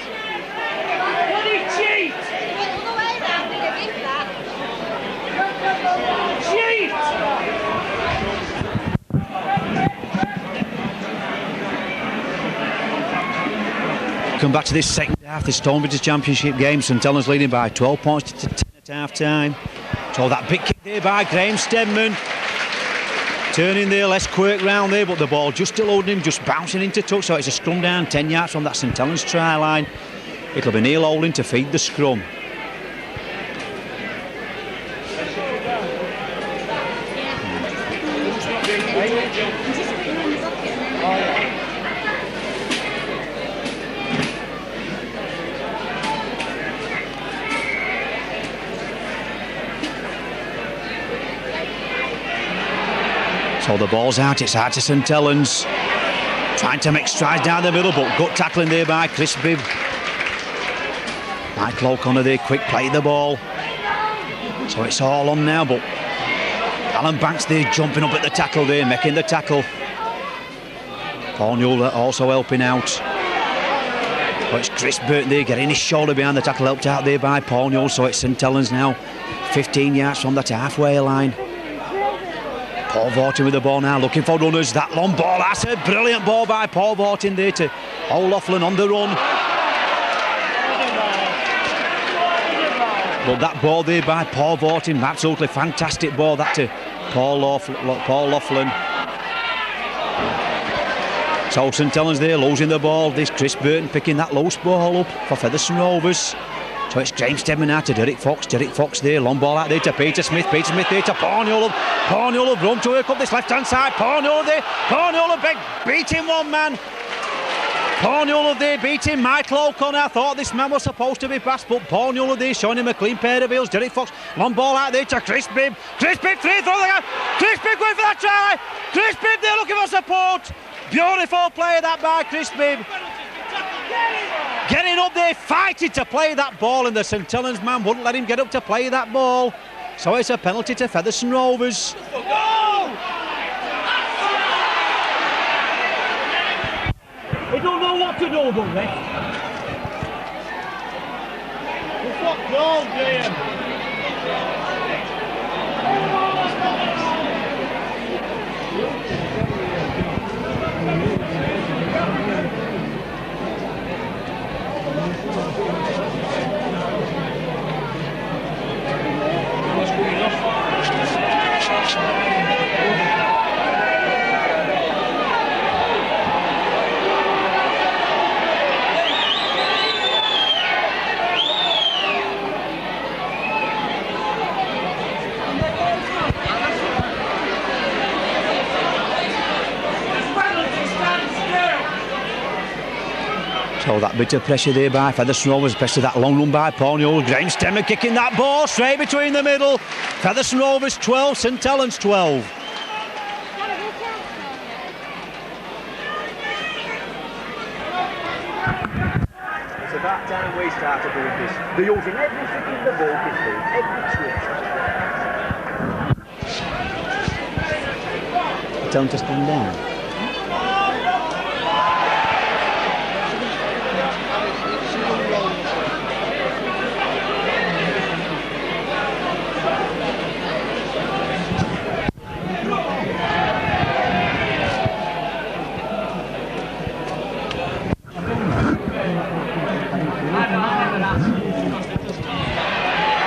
Bloody cheat! Cheat! Come back to this second half, this Stonebridge Championship game. St Helens leading by 12 points to 10 at half time. So that big kick there by Graham Stemman. Turning there, Les Quirk round there, but the ball just eluding him, just bouncing into touch. So it's a scrum down 10 yards from that St Helens try line. It'll be Neil Holding to feed the scrum. So the ball's out, it's out to St Helens. Trying to make strides down the middle, but gut tackling there by Chris Bibb. Michael O'Connor there, quick play the ball. So it's all on now, but Alan Banks there jumping up at the tackle there, making the tackle. Paul Newell also helping out. But it's Chris Burton there getting his shoulder behind the tackle, helped out there by Paul Newell. So it's St Helens now, 15 yards from that halfway line. Paul Vortin with the ball now, looking for runners. That long ball, that's a brilliant ball by Paul Vortin there to O'Loughlin on the run. But that ball there by Paul Vortin, absolutely fantastic ball, that to Paul Laughlin. So St Helens there losing the ball. This Chris Burton picking that loose ball up for Featherstone Rovers. So it's James Stedman now to Derek Fox. Derek Fox there, long ball out there to Peter Smith. Peter Smith there to Pornhull. Pornhull run to work up this left hand side. Pornhull there. Pornhull beating one man. Pornhull there beating Michael O'Connor. I thought this man was supposed to be fast, but Pornhull there showing him a clean pair of heels. Derek Fox, long ball out there to Chris Bibb. Chris Bibb free throw there. Chris Bibb going for that try. Chris Bibb there looking for support. Beautiful play that by Chris Bibb. Getting up there, fighting to play that ball, and the St Helens man wouldn't let him get up to play that ball. So it's a penalty to Featherstone Rovers. He don't know what to do, but ref. It's what goal, Graham. So that bit of pressure there by Featherstone Rovers, especially that long run by Pornhull. Graham Stemmer kicking that ball straight between the middle. Featherstone Rovers 12, St Helens 12. It's about time we started doing this. They're using everything in the book, every trick. Tell them to stand down.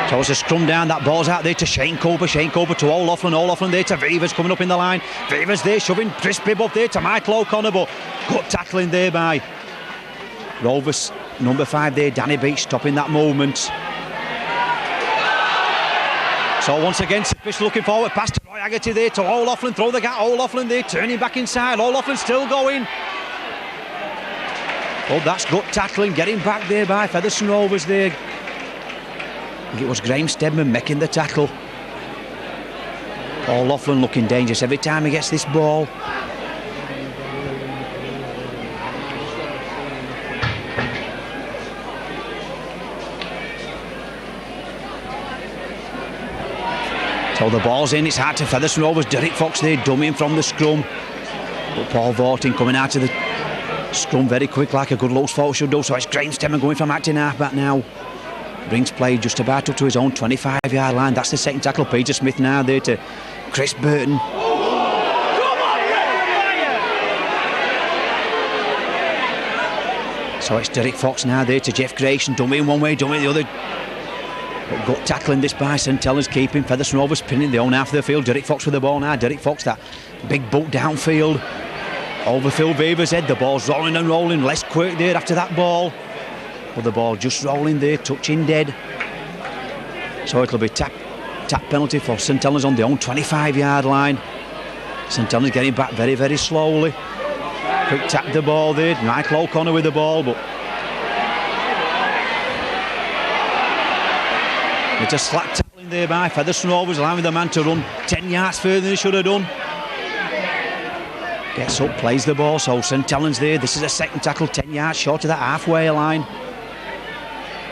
So it's a scrum down, that ball's out there to Shane Cooper to O'Loughlin there to Vivers coming up in the line. Vivers there shoving Chris Bibb up there to Michael O'Connor, but good tackling there by Rovers number 5 there, Danny Beach, stopping that movement. So once again, Fish looking forward, pass to Roy Haggerty there to O'Loughlin, throw the gap, O'Loughlin there, turning back inside, O'Loughlin still going. Oh, that's good tackling, getting back there by Featherstone Rovers there. I think it was Graham Stedman making the tackle. Paul Laughlin looking dangerous every time he gets this ball. So the ball's in, it's hard to Featherstone Rovers. Derek Fox there dummying from the scrum. But Paul Vortin coming out of the scrum very quick like a good loose forward should do. So it's Graham Stedman going from acting half-back now. Brings play just about up to his own 25-yard line. That's the second tackle. Peter Smith now there to Chris Burton. So it's Derek Fox now there to Jeff Grayson. Dummying one way, dummying the other. But gut tackling this by St Helens, keeping Featherstone Rovers pinning the own half of the field. Derek Fox with the ball now. Derek Fox, that big boot downfield. Over Phil Weaver's head. The ball's rolling and rolling. Less quick there after that ball. But the ball just rolling there, touching dead. So it'll be tap penalty for St Helens on the own 25-yard line. St Helens getting back very, very slowly. Quick tap the ball there. Michael O'Connor with the ball, but it's a slack tackling there by Featherstone Rovers, allowing the man to run 10 yards further than he should have done. Gets up, plays the ball, so St Helens there. This is a second tackle, 10 yards short of that halfway line.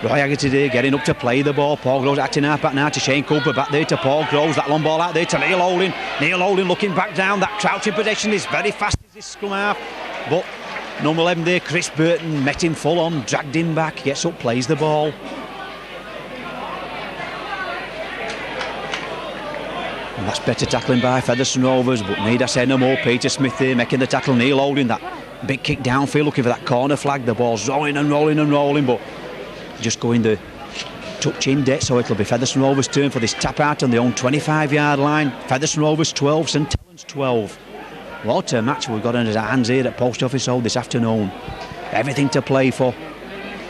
Roy Haggerty there getting up to play the ball. Paul Groves acting half back now to Shane Cooper, back there to Paul Groves. That long ball out there to Neil Holding. Neil Holding looking back down. That crouching possession is very fast as this scrum half. But number 11 there, Chris Burton, met him full on, dragged him back, gets up, plays the ball. And that's better tackling by Featherstone Rovers, but need I say no more. Peter Smith there making the tackle. Neil Holding, that big kick downfield, looking for that corner flag. The ball's rolling and rolling and rolling, but just going the touch in debt, so it'll be Featherstone Rovers' turn for this tap out on the own 25-yard line. Featherstone Rovers 12, St Helens 12. What a match we've got in our hands here at Post Office Road this afternoon. Everything to play for.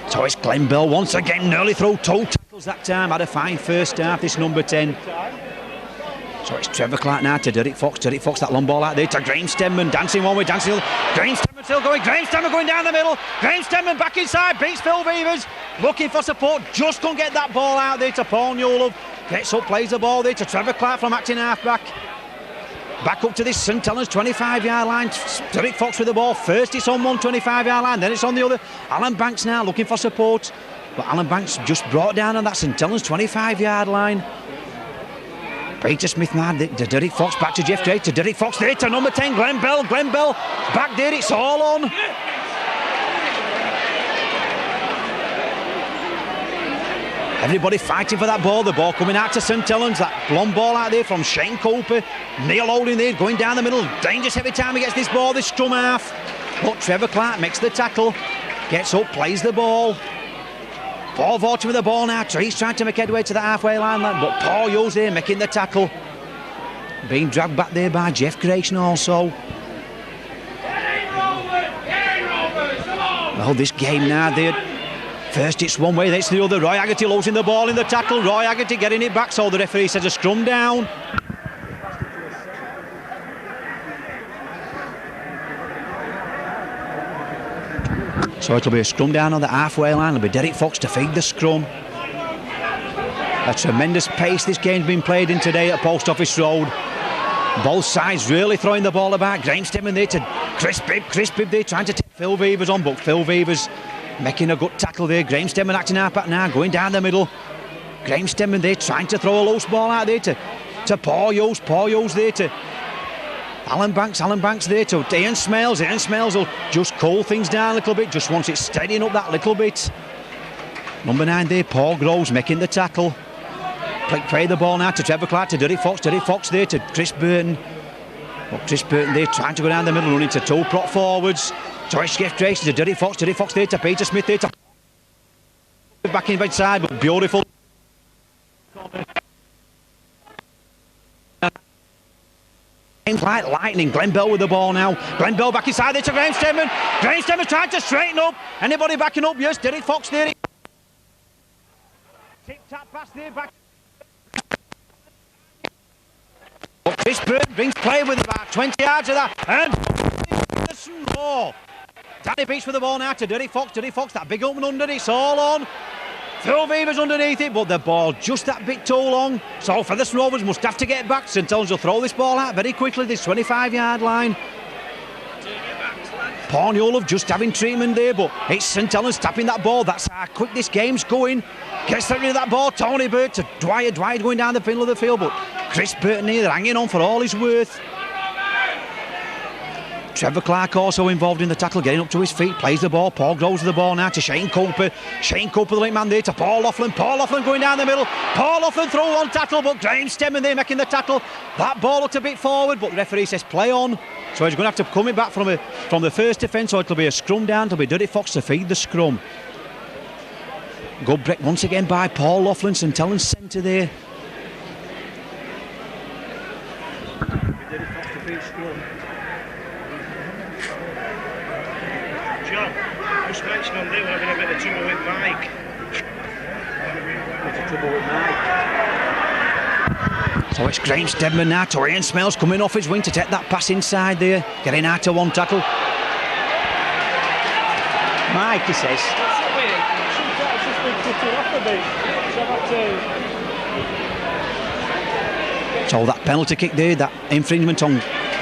So it's Glenn Bell once again, nearly through 2 tackles that time. Had a fine first half, this number 10. So it's Trevor Clark now to Derek Fox. Derek Fox, that long ball out there to Graham Stenman. Dancing one way, dancing. Graham Stenman still going. Graham Stenman going down the middle. Graham Stenman back inside, beats Phil Beavers. Looking for support, just can't get that ball out there to Paul Newlove. Gets up, plays the ball there to Trevor Clark from acting half-back. Back up to this St Helens 25-yard line. Derek Fox with the ball. First it's on one 25-yard line, then it's on the other. Alan Banks now looking for support. But Alan Banks just brought down on that St Helens 25-yard line. Peter Smith now to Derek Fox, back to Jeff Gray, to Derek Fox there to number 10, Glenn Bell. Glenn Bell back there, it's all on. Everybody fighting for that ball. The ball coming out to St Helens. That long ball out there from Shane Cooper. Neil Holding there going down the middle. Dangerous every time he gets this ball, this scrum half. But Trevor Clark makes the tackle. Gets up, plays the ball. Paul Vorter with the ball now. He's trying to make headway to the halfway line. But Paul Hughes there making the tackle. Being dragged back there by Jeff Grayson also. Well, this game now there. First it's one way, then it's the other. Roy Haggerty losing the ball in the tackle. Roy Haggerty getting it back, so the referee says a scrum down. So it'll be a scrum down on the halfway line. It'll be Derek Fox to feed the scrum. A tremendous pace this game's been played in today at Post Office Road. Both sides really throwing the ball about. Graham Stenman there to Chris Bibb there trying to take Phil Beavers on, but Phil Beavers making a good tackle there. Graham Stenman acting half back now, going down the middle. Graham Stenman there trying to throw a loose ball out there to Paul Hughes. Paul Hughes there to Alan Banks there to Ian Smales. Ian Smales will just cool things down a little bit, just wants it steadying up that little bit. Number 9 there, Paul Groves making the tackle. Play the ball now to Trevor Clark, to Derek Fox. Derek Fox there to Chris Burton. Well, Chris Burton there trying to go down the middle, running to 2 prop forwards. So it's Jeff Grayson to Derek Fox there to Peter Smith there to back in side, but beautiful. Like lightning, Glenn Bell with the ball now. Glenn Bell back inside there to Graham Stenman. Graham Stenman trying to straighten up. Anybody backing up? Yes, Derek Fox there. Tip-tap pass there back. But Chris Burton brings play with about 20 yards of that. And Danny Beach with the ball now to Derek Fox. Derek Fox, that big open under, it's all on. Phil Beavers underneath it, but the ball just that bit too long. So Featherstone Rovers must have to get back. St Helens will throw this ball out very quickly, this 25-yard line. Paul Newlove just having treatment there, but it's St Helens tapping that ball. That's how quick this game's going. Gets rid of that ball, Tony Burt to Dwyer. Dwyer going down the middle of the field, but Chris Burton here hanging on for all his worth. Trevor Clark also involved in the tackle, getting up to his feet, plays the ball. Paul Groves with the ball now to Shane Cooper. Shane Cooper, the link man there to Paul Laughlin. Paul Laughlin going down the middle. Paul Laughlin throw one tackle, but Graham Stenman there making the tackle. That ball looked a bit forward, but the referee says play on. So he's going to have to come it back from the first defence, so it'll be a scrum down. It'll be Derek Fox to feed the scrum. Good break once again by Paul Laughlin. St Helens centre there. Derek Fox to feed scrum. John, just mention on there we're having a bit of trouble with Mike. Bit of trouble with Mike. So it's Graham Stenman now to Ian Smales coming off his wing to take that pass inside there, getting out to one tackle. Mike, he says. So that penalty kick there, that infringement on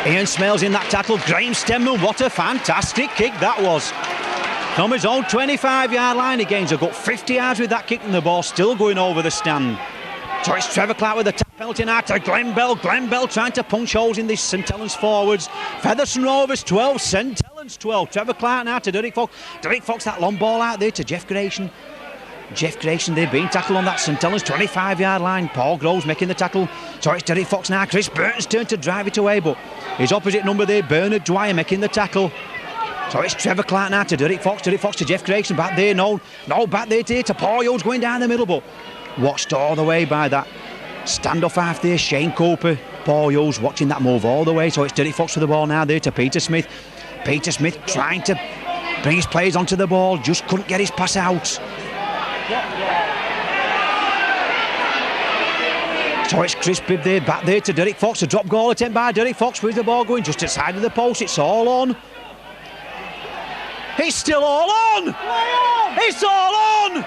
Ian Smales in that tackle. Graham Stenman, what a fantastic kick that was. From his own 25-yard line, he gains a good 50 yards with that kick, and the ball still going over the stand. So it's Trevor Clark with the tap penalty now to Glenn Bell. Glenn Bell trying to punch holes in this St Helens forwards. Featherstone Rovers 12, St Helens 12. Trevor Clark now to Derek Fox. Derek Fox, that long ball out there to Jeff Grayson. Jeff Grayson there being tackled on that St Helens 25-yard line. Paul Groves making the tackle. So it's Derek Fox now. Chris Burton's turn to drive it away, but his opposite number there, Bernard Dwyer, making the tackle. So it's Trevor Clark now to Derek Fox. Derek Fox to Jeff Grayson. Back there, no back there to Paul Hughes going down the middle, but watched all the way by that standoff half there, Shane Cooper. Paul Hughes watching that move all the way. So it's Derek Fox with the ball now there to Peter Smith. Peter Smith trying to bring his players onto the ball, just couldn't get his pass out. So it's Chris Bibb there, back there to Derek Fox. A drop goal attempt by Derek Fox. Where's the ball going? Just outside of the post. It's all on. It's still all on! It's all on!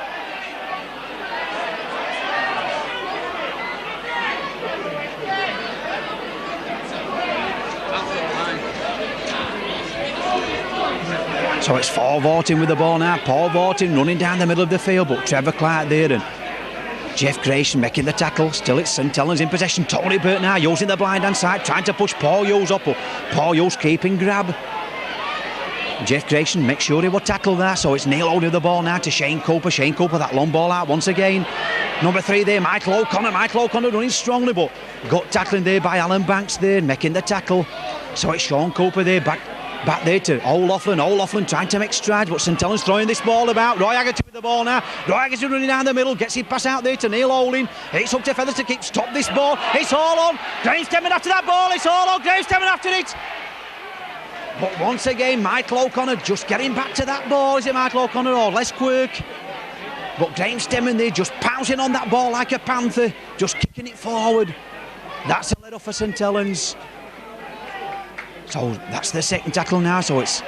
So it's Paul Vortin with the ball now. Paul Vortin running down the middle of the field, but Trevor Clark there and Jeff Grayson making the tackle. Still it's St Helens in possession. Tony Burt now using the blind hand side, trying to push Paul Hughes up, but Paul Hughes keeping grab. Jeff Grayson makes sure he will tackle there. So it's Neil Oldham with the ball now to Shane Cooper. Shane Cooper, that long ball out once again. Number 3 there, Michael O'Connor. Michael O'Connor running strongly, but got tackling there by Alan Banks there, making the tackle. So it's Sean Cooper there, back there to O'Loughlin. O'Loughlin trying to make strides, but St Helens throwing this ball about. Roy Haggerty with the ball now. Roy Haggerty running down the middle, gets his pass out there to Neil Oldham. It's up to Featherstone to stop this ball. It's all on. Graham Steadman after that ball. It's all on. Graham Steadman after it. But once again, Michael O'Connor just getting back to that ball. Is it Michael O'Connor or Les Quirk? But Graham Steadman there just pouncing on that ball like a panther, just kicking it forward. That's a let off for St Helens. So that's the second tackle now. So it's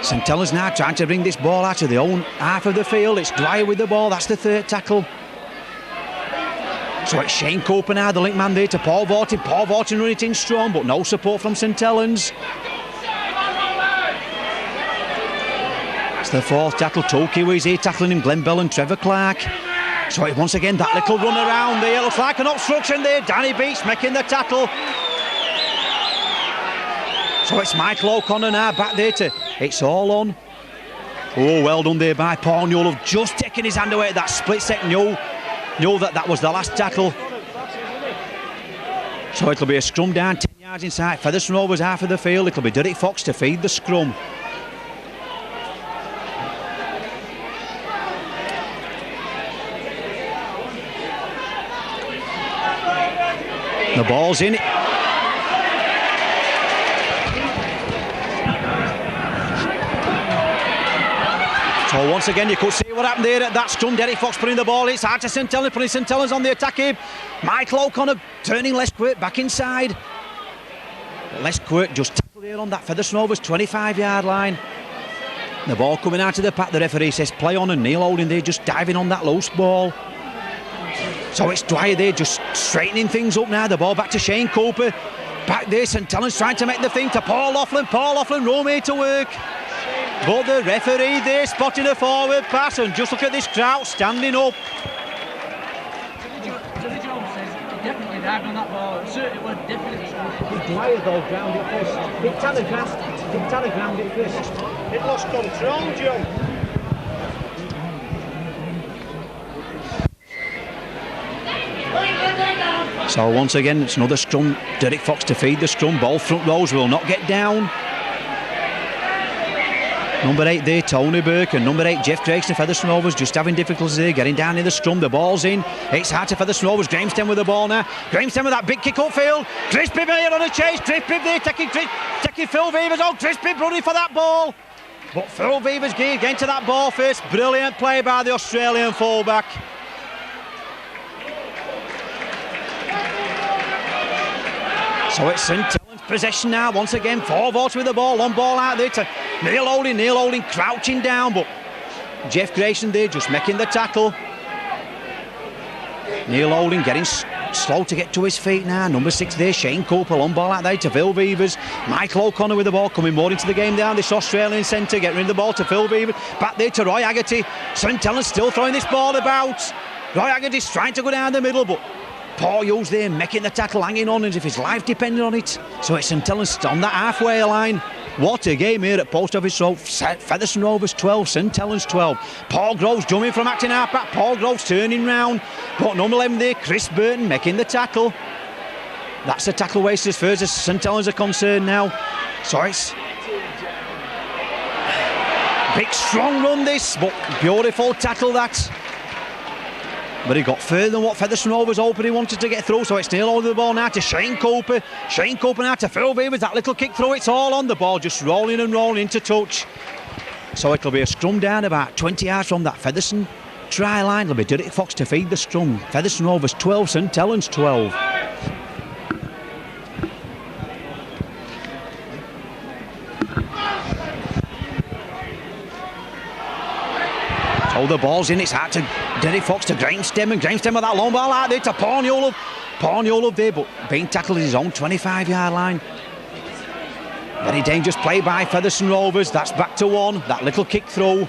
St Helens now trying to bring this ball out of their own half of the field. It's Dwyer with the ball. That's the third tackle. So it's Shane Cooper now, the link man there to Paul Vortin. Paul Vortin running it in strong, but no support from St Helens. It's the fourth tackle. Two Kiwis here tackling him, Glenn Bell and Trevor Clark. So it, once again, that little run around there. Looks like an obstruction there. Danny Beats making the tackle. So it's Michael O'Connor now back there to it's all on. Oh, well done there by Paul Newell, just taking his hand away at that split second. Knew that was the last tackle. So it'll be a scrum down 10 yards inside. Featherstone Rovers half of the field. It'll be Derek Fox to feed the scrum. The ball's in. So once again, you could see what happened there at that scrum. Derek Fox putting the ball in. It's hard to St Helens, putting St Helens on the attack here. Michael O'Connor turning Les Quirk back inside. Les Quirk just tackled here on that Featherstone Rovers 25-yard line. The ball coming out of the pack. The referee says play on, and Neil Oldham there just diving on that loose ball. So it's Dwyer there just straightening things up now. The ball back to Shane Cooper. Back there, St Helens trying to make the thing to Paul Laughlin. Paul Laughlin, Romeo to work. But the referee there spotting a forward pass, and just look at this crowd standing up. Johnny Jones says he definitely dived on that ball. It certainly was definitely. Dwyer though ground it first. Big Tanner ground it first. It lost control, John. So once again, it's another scrum. Derek Fox to feed the scrum. Ball front rows will not get down. Number 8 there, Tony Burke, and number 8, Jeff Grayson of Featherstone Rovers, just having difficulties there, getting down in the scrum. The ball's in. It's hard to Featherstone Rovers. Grahamstown with the ball now. Grahamstown with that big kick upfield. Chris Bibb here on a chase. Chris Bibb there taking Phil Beavers on. Chris Bibb running for that ball. But Phil Beavers getting to that ball first. Brilliant play by the Australian fullback. So it's St Helens possession now once again. 4-4 with the ball. Long ball out there to Neil Oldham. Neil Oldham crouching down, but Jeff Grayson there just making the tackle. Neil Oldham getting slow to get to his feet now. Number 6 there, Shane Cooper. Long ball out there to Phil Beavers. Michael O'Connor with the ball, coming more into the game down this Australian centre. Getting rid of the ball to Phil Beavers. Back there to Roy Haggerty. St Helens still throwing this ball about. Roy Haggerty's trying to go down the middle, but Paul Hughes there making the tackle, hanging on as if his life depended on it. So it's St Helens on that halfway line. What a game here at Post Office Road. Featherstone Rovers 12, St Helens 12. Paul Groves jumping from acting halfback. Paul Groves turning round. But number 11 there, Chris Burton making the tackle. That's the tackle waste as far as St Helens are concerned now. So it's big strong run this, but beautiful tackle that. But he got further than what Featherstone Rovers hoped he wanted to get through, so it's still over the ball now to Shane Cooper. Shane Cooper now to Phil Beavers, that little kick through, it's all on the ball, just rolling and rolling into touch. So it'll be a scrum down about 20 yards from that Featherstone try line. It'll be Derek Fox to feed the scrum. Featherstone Rovers 12, St Helens 12. So the ball's in, it's out to Derek Fox to Graham Stemmen. Graham Stemmen with that long ball out there to Paul Newell. Paul Newell there, but being tackled at his own 25-yard line. Very dangerous play by Featherstone Rovers. That's back to one. That little kick through.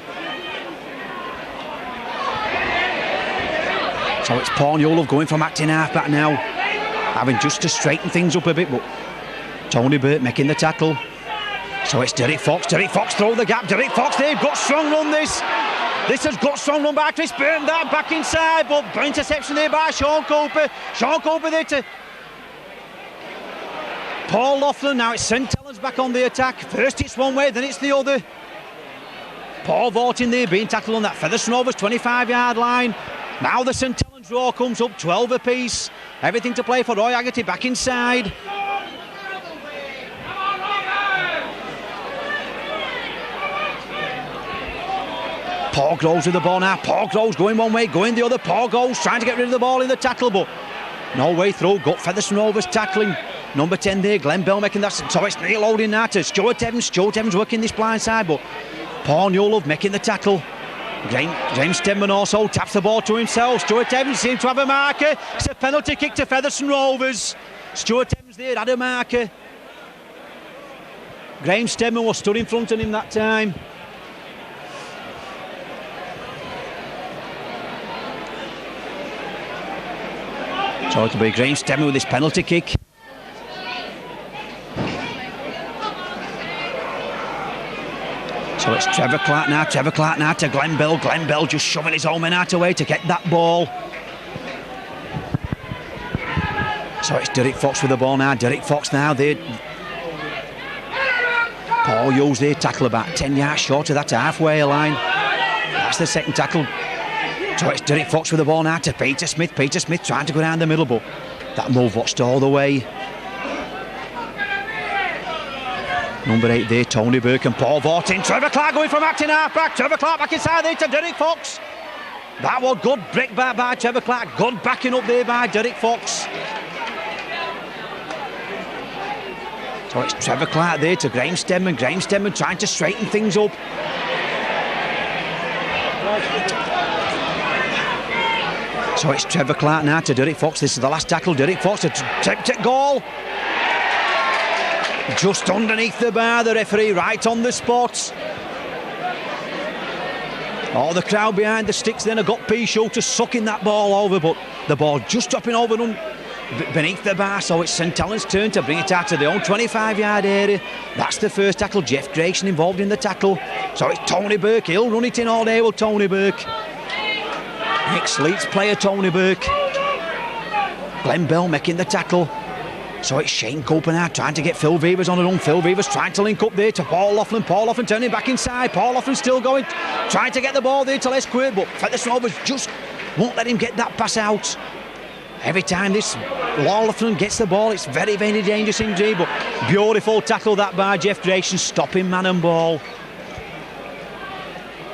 So it's Paul Newell going from acting half-back now, having just to straighten things up a bit, but Tony Burt making the tackle. So it's Derek Fox. Derek Fox through the gap. Derek Fox, they've got strong run this. This has got strong run by Chris Burton, that back inside, but interception there by Sean Cooper. Sean Cooper there to Paul Laughlin. Now it's St Helens back on the attack. First it's one way, then it's the other. Paul Vortin there being tackled on that Featherstone Rovers 25-yard line. Now the St Helens row comes up, 12 apiece. Everything to play for Roy Haggerty back inside. Paul Groves with the ball now. Paul Groves going one way, going the other. Paul Groves trying to get rid of the ball in the tackle, but no way through. Got Featherstone Rovers tackling. Number 10 there, Glenn Bell making that. So it's Neil loading now to Stuart Evans. Stuart Evans working this blind side, but Paul Newell making the tackle. James Stedman also taps the ball to himself. Stuart Evans seems to have a marker. It's a penalty kick to Featherstone Rovers. Stuart Evans there had a marker. Graham Stedman was stood in front of him that time. So it'll be Graham Stedman with his penalty kick. So it's Trevor Clark now to Glenn Bell. Glenn Bell just shoving his own men out away to get that ball. So it's Derek Fox with the ball now. Derek Fox now there. Paul Hughes there, tackle about 10 yards short of that halfway line. That's the second tackle. So it's Derek Fox with the ball now to Peter Smith. Peter Smith trying to go down the middle, but that move watched all the way. Number 8 there, Tony Burke and Paul Vortin. Trevor Clark going from acting half-back. Trevor Clark back inside there to Derek Fox. That was good break back by Trevor Clark. Good backing up there by Derek Fox. So it's Trevor Clark there to Graham Stedman. Graham Stedman trying to straighten things up. So it's Trevor Clark now to Derek Fox. This is the last tackle. Derek Fox to attempt at goal. Just underneath the bar, the referee right on the spot. Oh, the crowd behind the sticks then have got P. Shooter sucking that ball over, but the ball just dropping over beneath the bar, so it's St Helens' turn to bring it out to the own 25-yard area. That's the first tackle. Jeff Grayson involved in the tackle. So it's Tony Burke. He'll run it in all day with Tony Burke. Ex-Leeds player Tony Burke. Glenn Bell making the tackle. So it's Shane Cooper now trying to get Phil Beavers on the run. Phil Beavers trying to link up there to Paul Laughlin. Paul Laughlin turning back inside. Paul Laughlin still going, trying to get the ball there to Les Quirk, but Featherstone Rovers just won't let him get that pass out. Every time this Laughlin gets the ball, it's very, very dangerous indeed, but beautiful tackle that by Jeff Grayson, stopping man and ball.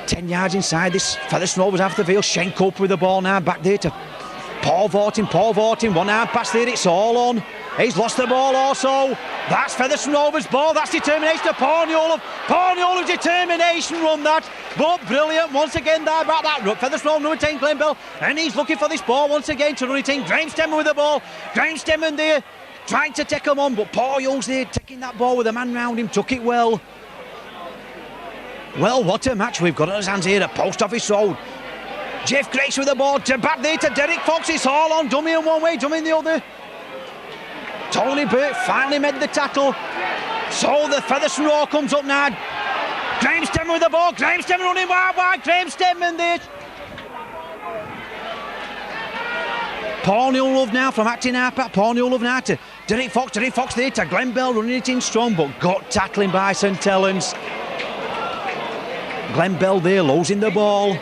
10 yards inside this Featherstone Rovers after the field. Shane Cooper with the ball now, back there to Paul Vortin. Paul Vortin, one arm pass there, it's all on. He's lost the ball also. That's Featherstone Rovers' ball. That's determination to Paul Newell. Paul Newell's determination run that. But brilliant once again there about that. Featherstone Rovers number 10, Glenn Bell. And he's looking for this ball once again to run it in. Graham Stedman with the ball. Graham Stedman there trying to take him on. But Paul Hughes there taking that ball with a man round him. Took it well. Well, what a match we've got on his hands here at Post Office Road. Jeff Grace with the ball. Back there to Derek Fox. It's all on. Dummy in one way, dummy in the other. Tony Burt finally made the tackle. So the Featherstone row comes up now. Graham Stedman with the ball. Graham Stedman running wide. Graham Stedman there. Paul Newell now from acting half-back. Paul Newell now to Derek Fox. Derek Fox there to Glenn Bell running it in strong, but got tackling by St Helens. Glenn Bell there losing the ball.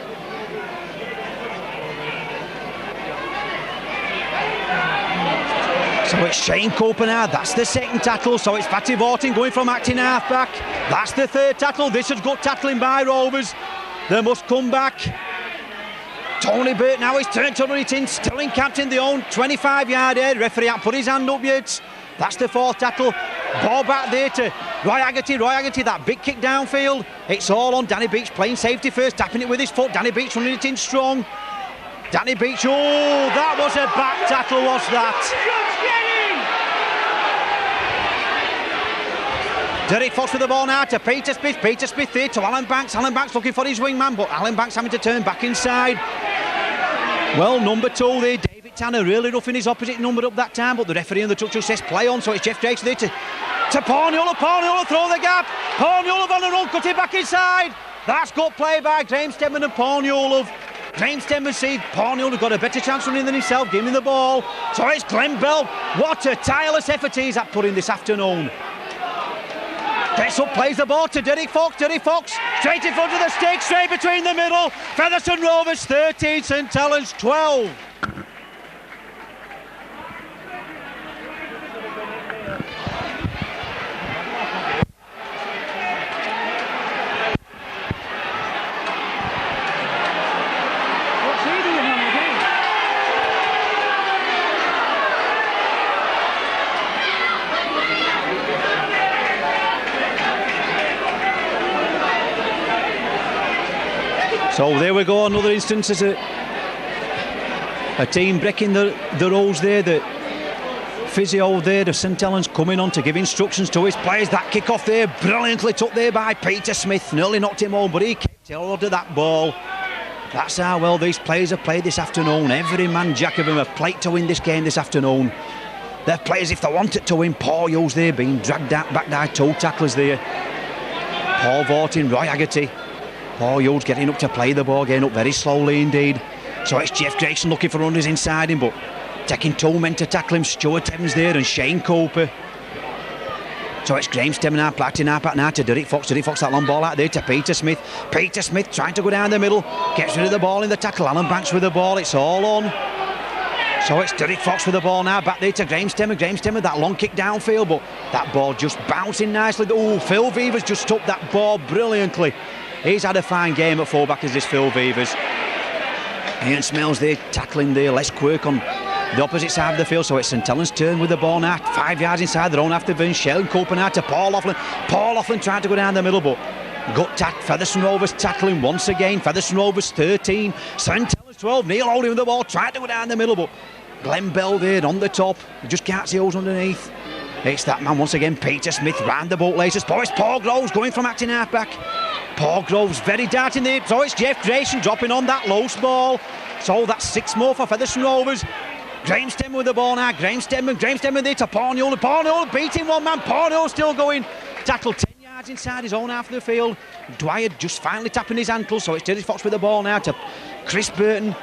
So it's Shane Cooper now, that's the second tackle. So it's Patty Vorting going from acting half-back. That's the third tackle. This is good tackling by Rovers. They must come back. Tony Burt now is turned to run it in, still in captain the own 25-yard area. Referee hasn't put his hand up yet. That's the fourth tackle. Ball back there to Roy Haggerty. Roy Haggerty, that big kick downfield. It's all on Danny Beach playing safety first, tapping it with his foot. Danny Beach running it in strong. Danny Beach, oh, that was a back tackle, was that? Derek Fox with the ball now to Peter Smith. Peter Smith there to Alan Banks. Alan Banks looking for his wingman, but Alan Banks having to turn back inside. Well, number 2 there, David Tanner, really roughing his opposite number up that time, but the referee on the touch says play on, so it's Jeff Drake there to Paul Newell. Paul Newell throw the gap. Paul Newell on the run, cut it back inside. That's good play by Graham Stedman and Paul Newell. Graham Stedman sees Paul Newell got a better chance running than himself, giving him the ball. So it's Glenn Bell. What a tireless effort he's at putting this afternoon. Gets up, plays the ball to Derek Fox. Derek Fox straight in front of the stick, straight between the middle. Featherstone Rovers 13, St Helens 12. So there we go, another instance as a team breaking the rules there. The physio there, the St Helens coming on to give instructions to his players. That kick off there, brilliantly took there by Peter Smith. Nearly knocked him home, but he kept hold of that ball. That's how well these players have played this afternoon. Every man jack of them have played to win this game this afternoon. They're players if they wanted to win. Paul Hughes there being dragged out back by 2 tacklers there. Paul Vorting, Roy Haggerty. Paul Hughes getting up to play the ball, getting up very slowly indeed. So it's Jeff Grayson looking for runners inside him, but taking 2 men to tackle him. Stuart Evans there and Shane Cooper. So it's Graham Stedman now, platting now back now to Derek Fox. Derek Fox, that long ball out there to Peter Smith. Peter Smith trying to go down the middle, gets rid of the ball in the tackle. Alan Banks with the ball, it's all on. So it's Derek Fox with the ball now, back there to Graham Stedman. Graham Stedman, that long kick downfield, but that ball just bouncing nicely. Oh, Phil Vevers just took that ball brilliantly. He's had a fine game at fullback as this Phil Vevers. Ian Smells there tackling there, Les Quirk on the opposite side of the field. So it's St Helens' turn with the ball now, 5 yards inside their own after Vince. Shellen Cooper now to Paul Laughlin. Paul Laughlin trying to go down the middle, but gut tack. Featherstone Rovers tackling once again. Featherstone Rovers 13, St Helens 12. Neil holding with the ball, trying to go down the middle, but Glenn Bell there on the top. You just can't see who's underneath. It's that man once again, Peter Smith, round the bootlaces. It's Paul Groves going from acting half-back. Paul Groves very darting there. So it's Jeff Grayson dropping on that loose ball. So that's 6 more for Featherstone Rovers. Graham Stedman with the ball now. Graham Stedman there to Paul Newell. Paul Newell beating one man. Paul Newell still going. Tackle 10 yards inside his own half of the field. Dwyer just finally tapping his ankle. So it's Derek Fox with the ball now to Chris Burton.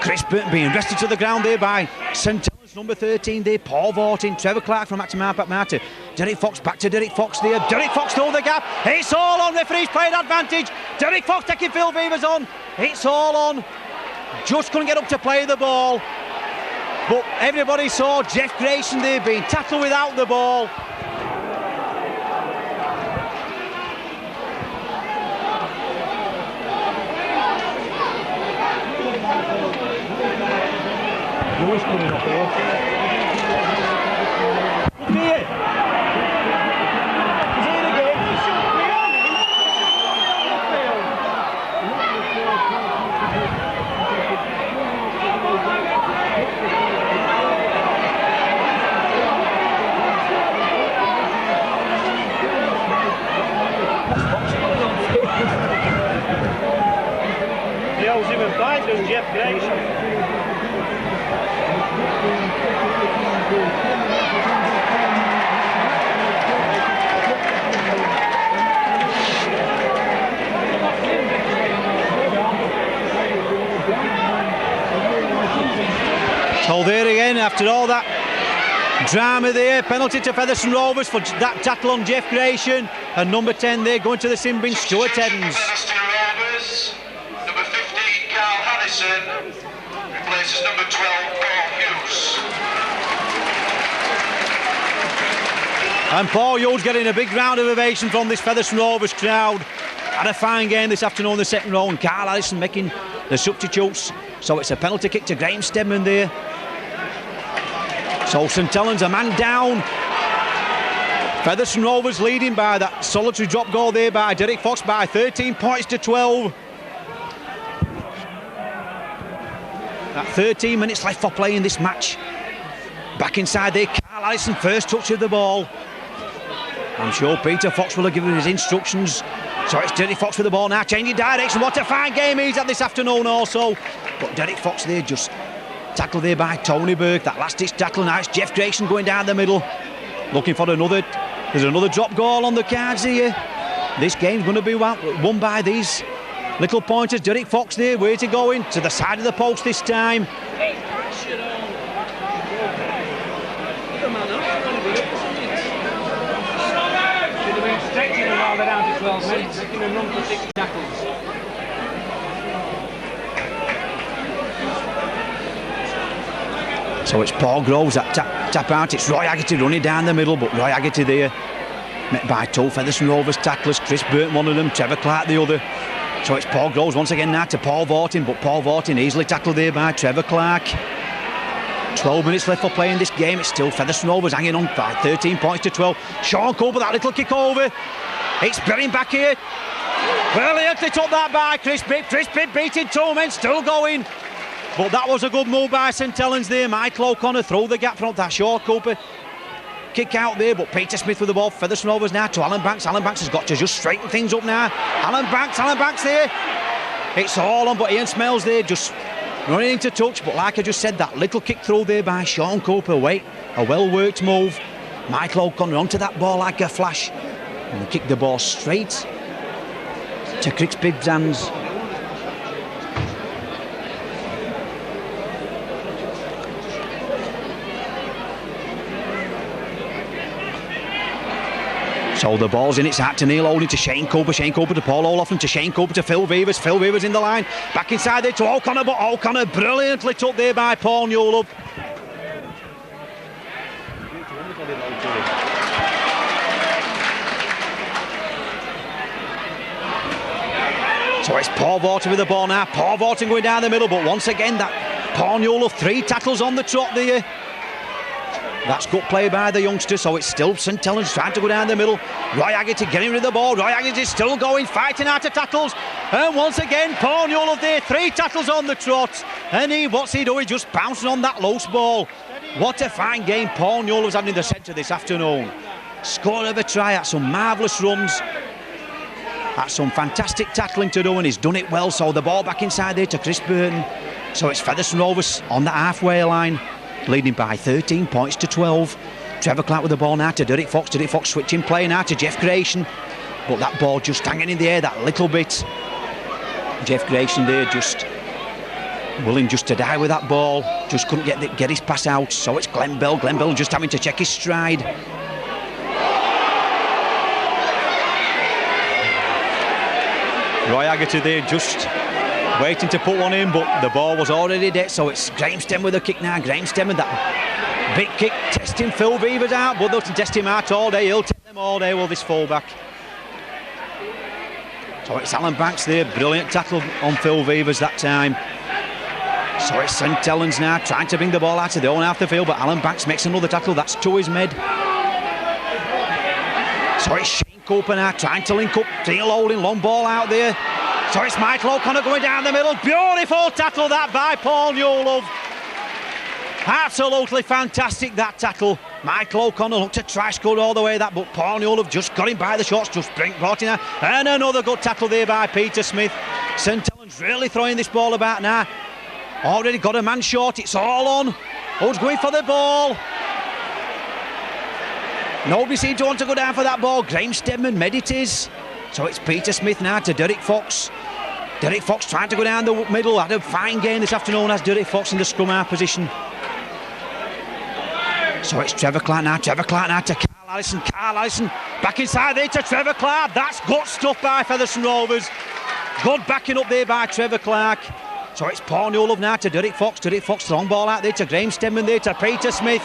Chris Burton being rested to the ground there by St Helens, number 13 there. Paul Vorting, Trevor Clark from acting half-back now to Derek Fox, back to Derek Fox there. Derek Fox through the gap. It's all on. Referee's playing advantage. Derek Fox taking Phil Vevers on. It's all on. Just couldn't get up to play the ball. But everybody saw Jeff Grayson there being tackled without the ball. Lewis coming up here. He holds him and fights with Jeff Grayson. So there again, after all that drama there, penalty to Featherstone Rovers for that tackle on Jeff Grayson, and number 10 there going to the sin bin, Stuart Evans. Featherstone Rovers, number 15 Carl Harrison replaces number 12 Paul Hughes. And Paul Yule's getting a big round of ovation from this Featherstone Rovers crowd. Had a fine game this afternoon in the second row, and Carl Allison making the substitutes. So it's a penalty kick to Graham Stedman there. So St Helens a man down. Featherstone Rovers leading by that solitary drop goal there by Derek Fox by 13 points to 12. At 13 minutes left for play in this match. Back inside there, Carl Allison, first touch of the ball. I'm sure Peter Fox will have given his instructions. So it's Derek Fox with the ball now, changing direction. What a fine game he's had this afternoon also. But Derek Fox there, just tackled there by Tony Burke. That last ditch tackle. Now it's Jeff Grayson going down the middle, looking for another. There's another drop goal on the cards here. This game's going to be won by these little pointers. Derek Fox there, where's he going? To the side of the post this time. They're down to 12 men, making them run for 6 tackles. So it's Paul Groves that tap out. It's Roy Haggerty running down the middle, but Roy Haggerty there met by 2 Featherstone Rovers tacklers. Chris Burton one of them, Trevor Clark the other. So it's Paul Groves once again now to Paul Vortin, but Paul Vortin easily tackled there by Trevor Clark. 12 minutes left for play in this game. It's still Featherstone Rovers hanging on by 13 points to 12. Sean Cooper, that little kick over. It's Berrin back here. Brilliantly took that by Chris Bibb. Chris Bibb beating 2 men, still going. But that was a good move by St Helens there. Michael O'Connor through the gap from that. Sean Cooper kick out there, but Peter Smith with the ball. Featherstone Rovers now to Alan Banks. Alan Banks has got to just straighten things up now. Alan Banks there. It's all on, but Ian Smells there just running into touch. But like I just said, that little kick through there by Sean Cooper. Wait, a well-worked move. Michael O'Connor onto that ball like a flash. And they kick the ball straight to Chris Bibb's hands. So the ball's in its hat to Neil Olding, to Shane Cooper to Paul O'Loughlin, to Shane Cooper to Phil Beavers. Phil Beavers in the line, back inside there to O'Connor, but O'Connor brilliantly took there by Paul Newlove. So it's Paul Vortin with the ball now. Paul Vortin going down the middle, but once again that Paul Newlove, 3 tackles on the trot there. That's good play by the youngster, so it's still St Helens trying to go down the middle. Roy Haggerty getting rid of the ball. Roy Haggerty still going, fighting out of tackles. And once again, Paul Newlove there, 3 tackles on the trot. And what's he doing? Just bouncing on that loose ball. What a fine game Paul Newlove's having in the centre this afternoon. Score of a try at some marvellous runs. That's some fantastic tackling to do, and he's done it well. So the ball back inside there to Chris Burton. So it's Featherstone Rovers on the halfway line, leading by 13 points to 12. Trevor Clark with the ball now to Derek Fox. Derek Fox switching play now to Jeff Grayson. But that ball just hanging in the air that little bit. Jeff Grayson there just willing just to die with that ball. Just couldn't get his pass out. So it's Glenn Bell. Glenn Bell just having to check his stride. Roy Haggerty there just waiting to put one in, but the ball was already dead. So it's Graham Stedman with the kick now. Graham Stedman, that big kick, testing Phil Beavers out, but they'll test him out all day. He'll take them all day, will this fullback. So it's Alan Banks there, brilliant tackle on Phil Beavers that time. So it's St Helens now trying to bring the ball out of their own half the field, but Alan Banks makes another tackle. That's to his mid. So it's Shane Cooper now trying to link up. Neil Olding, long ball out there. So it's Michael O'Connor going down the middle. Beautiful tackle that by Paul Newlove. Absolutely fantastic that tackle. Michael O'Connor looked to try score all the way that, but Paul Newlove just got him by the shorts, just brought him out. And another good tackle there by Peter Smith. St Helens really throwing this ball about now. Already got a man short, it's all on. Who's going for the ball? Nobody seemed to want to go down for that ball. Graham Stedman meditates. So it's Peter Smith now to Derek Fox. Derek Fox trying to go down the middle. Had a fine game this afternoon as Derek Fox in the scrum half position. So it's Trevor Clark now to Carl Allison. Carl Allison back inside there to Trevor Clark. That's good stuff by Featherstone Rovers. Good backing up there by Trevor Clark. So it's Paul Newlove now to Derek Fox. Derek Fox, long ball out there to Graham Stedman there to Peter Smith.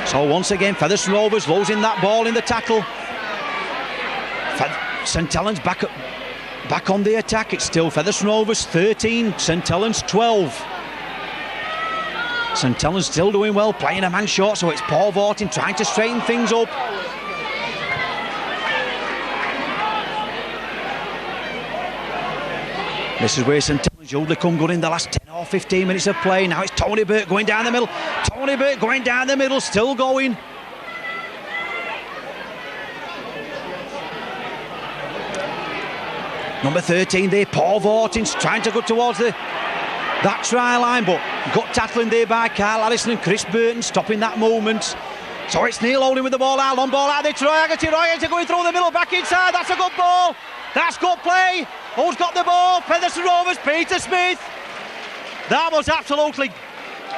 So once again, Featherstone Rovers losing that ball in the tackle. St Helens back on the attack. It's still Featherstone Rovers 13, St Helens 12. St Helens still doing well, playing a man short, so it's Paul Vortin trying to straighten things up. This is where St Helens usually come good in the last 10 or 15 minutes of play. Now it's Tony Burt going down the middle. Tony Burt going down the middle, still going. Number 13 there, Paul Vortin's trying to go towards that try line, but gut tackling there by Carl Harrison and Chris Burton, stopping that movement. So it's Neil Holding with the ball out, long ball out there, Roy Haggerty going through the middle, back inside, that's a good ball. That's good play. Who's got the ball? Featherstone Rovers, Peter Smith. That was absolutely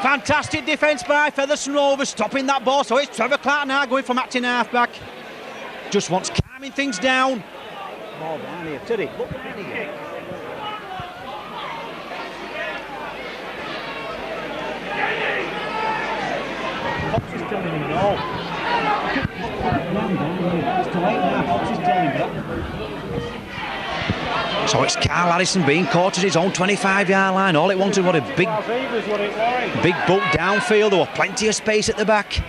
fantastic defence by Featherstone Rovers, stopping that ball. So it's Trevor Clark now going from acting half-back. Just wants calming things down. Ball down here, Teddy, look down here. Fox is telling him no. It's too late now, Fox is telling him. So it's Carl Harrison being caught at his own 25-yard line. All it wanted was a big boot downfield. There was plenty of space at the back.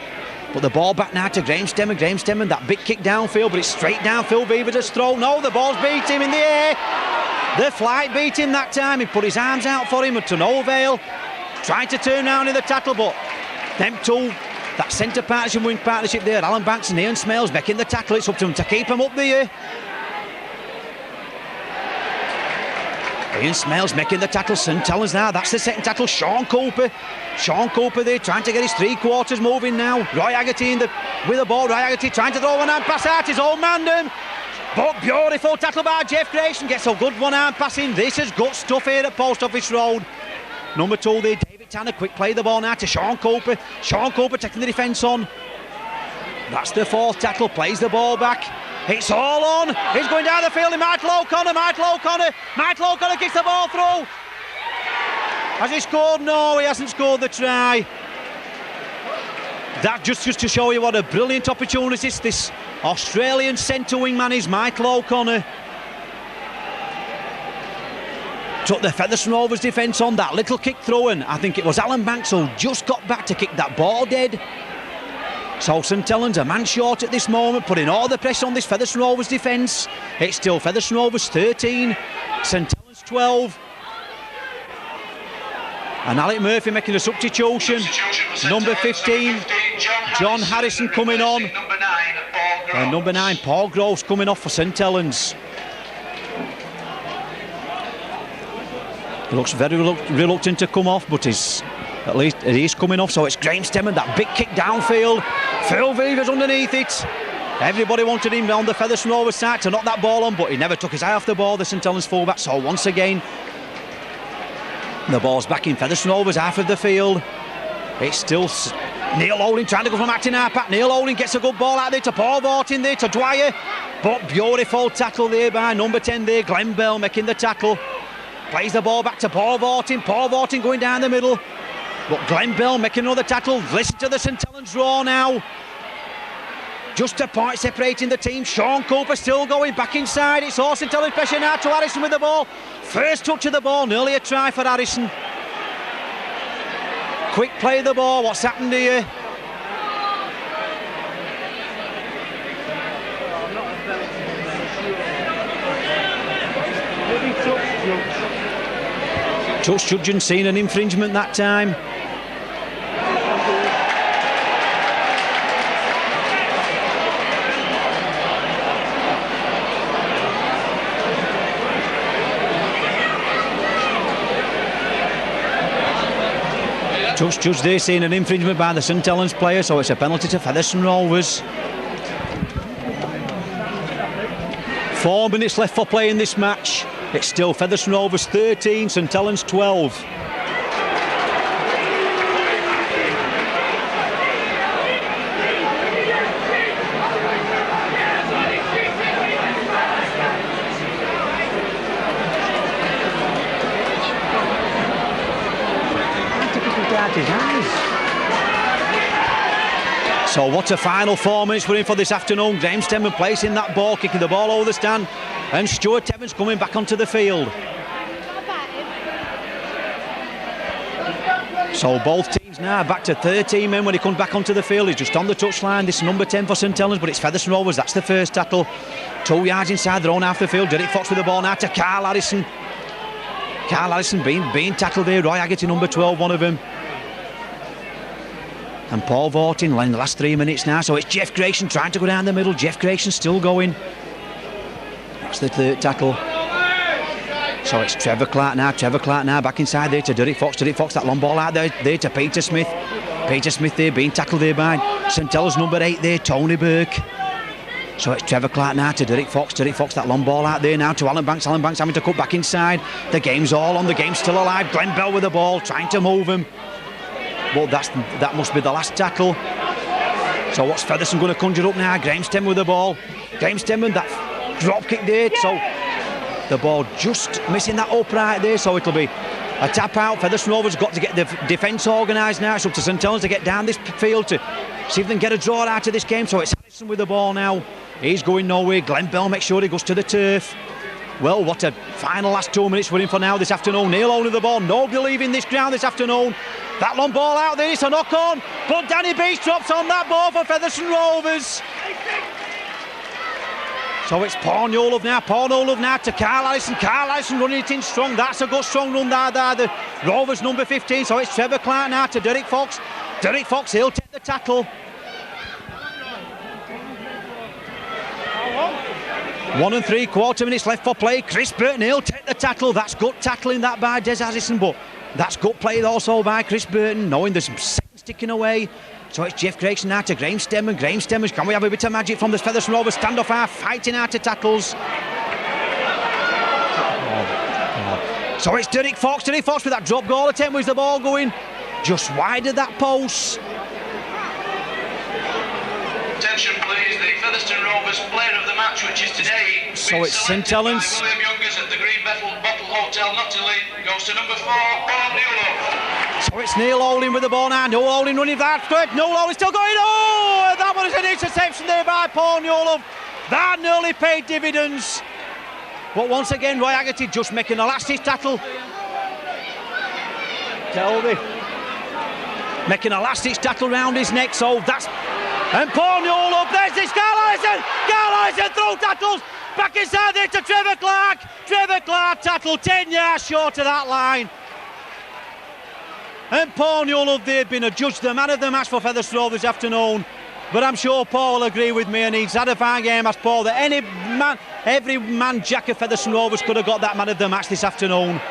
But the ball back now to Graham Stemmen. Graham Stemmen, that big kick downfield, but it's straight downfield. Beavers has thrown. No, the ball's beat him in the air. The flight beat him that time. He put his arms out for him, but to no avail. Trying to turn round in the tackle, but them two, that centre partnership, wing partnership there, Alan Banks and Ian Smales making the tackle. It's up to them to keep him up there. Ian Smales making the tackle. St Helens now, that's the second tackle. Sean Cooper there trying to get his three quarters moving now. Roy Haggerty with the ball. Roy Haggerty trying to throw one hand pass out his own man. But beautiful tackle by Jeff Grayson. Gets a good one hand pass in. This has got stuff here at Post Office Road. Number 2 there, David Tanner. Quick play the ball now to Sean Cooper. Sean Cooper taking the defence on. That's the fourth tackle. Plays the ball back. It's all on. He's going down the field. Michael O'Connor kicks the ball through. Has he scored? No, he hasn't scored the try. That just to show you what a brilliant opportunity this Australian centre wing man is, Michael O'Connor. Took the Featherstone Rovers defence on that little kick through, and I think it was Alan Banks who just got back to kick that ball dead. So St Helens a man short at this moment, putting all the pressure on this Featherstone Rovers defence. It's still Featherstone Rovers 13, St Helens 12. And Alec Murphy making a substitution. Number 15, John Harrison coming on. And number 9, Paul Groves coming off for St Helens. He looks very reluctant to come off, but at least it is coming off. So it's Graham Stemmen, that big kick downfield. Phil Weaver's underneath it. Everybody wanted him on the Featherstone Rovers side to knock that ball on, but he never took his eye off the ball, the St Helens fullback. So once again, the ball's back in Featherstone Rovers half of the field. It's still Neil Holding trying to go from acting half-back. Neil Holding gets a good ball out there to Paul Vortin there to Dwyer. But beautiful tackle there by number 10 there, Glenn Bell making the tackle. Plays the ball back to Paul Vortin. Paul Vortin going down the middle. But Glenn Bell making another tackle. Listen to the St Helens draw now. Just a point separating the team. Sean Cooper still going back inside. It's all St Helens pressure now to Harrison with the ball. First touch of the ball, nearly a try for Harrison. Quick play of the ball. What's happened here? Touch judging seen an infringement that time. Touch judge there seeing an infringement by the St Helens player, so it's a penalty to Featherstone Rovers. 4 minutes left for play in this match. It's still Featherstone Rovers 13, St Helens 12. So what a final 4 minutes we're in for this afternoon. James Denman placing that ball, kicking the ball over the stand, and Stuart Evans coming back onto the field. So both teams now back to 13 men when he comes back onto the field. He's just on the touchline. This is number 10 for St Helens, but it's Featherstone Rovers. That's the first tackle. 2 yards inside their own half the field. Derek Fox with the ball now to Carl Harrison. Carl Harrison being tackled there. Roy Haggerty, number 12, one of them. And Paul Vortin in the last 3 minutes now. So it's Jeff Grayson trying to go down the middle. Jeff Grayson still going. That's the third tackle. So it's Trevor Clark now back inside there to Derek Fox. Derek Fox, that long ball out there to Peter Smith. Peter Smith there being tackled there by St Helens number 8 there, Tony Burke. So it's Trevor Clark now to Derek Fox. Derek Fox, that long ball out there now to Alan Banks. Alan Banks having to cut back inside. The game's all on, the game's still alive. Glenn Bell with the ball, trying to move him. But that must be the last tackle. So what's Featherstone going to conjure up now? Graham Stemman with the ball. Graham Stemman, that drop kick there. So the ball just missing that upright there. So it'll be a tap out. Featherstone Rovers got to get the defence organised now. It's up to St Helens to get down this field to see if they can get a draw out of this game. So it's Harrison with the ball now. He's going nowhere. Glenn Bell makes sure he goes to the turf. Well, what a final last 2 minutes we're in for now this afternoon. Neil owning the ball. Nobody leaving this ground this afternoon. That long ball out there, it's a knock on. But Danny Beach drops on that ball for Featherstone Rovers. So it's Paul Newlove now to Carl Harrison. Carl Harrison running it in strong. That's a good strong run there. The Rovers number 15. So it's Trevor Clark now to Derek Fox. Derek Fox, he'll take the tackle. 1 3/4 minutes left for play. Chris Burton, he'll take the tackle. That's good tackling that by Des Harrison, but that's good play also by Chris Burton, knowing there's some seconds ticking away. So it's Jeff Grayson now to Graham Stemman. Graham Stemman, can we have a bit of magic from the Featherstone Rovers standoff half, fighting out of tackles. So it's Derek Fox with that drop goal attempt. Where's the ball going? Just wide of that post. Attention please, the Featherstone Rovers player of the match, which is today. So it's St Helens. William Youngers at the Green Bottle Hotel, Nottingham, goes to number 4, Paul Newlove. So it's Neil Olin with the ball now. Neil Olin running that good. Neil Olin still going. Oh, that was an interception there by Paul Newlove. That nearly paid dividends. But once again, Roy Haggerty just making a last-ditch tackle. Kelby making a last-ditch tackle round his neck. So that's. And Paul Newlove, there's this Carl Harrison through tackles, back inside there to Trevor Clark. Trevor Clark tackle 10 yards short of that line. And Paul Newlove, they've been adjudged the man of the match for Featherstone this afternoon. But I'm sure Paul will agree with me, and he's had a fine game as Paul, that every man Jack of Featherstone Rovers could have got that man of the match this afternoon.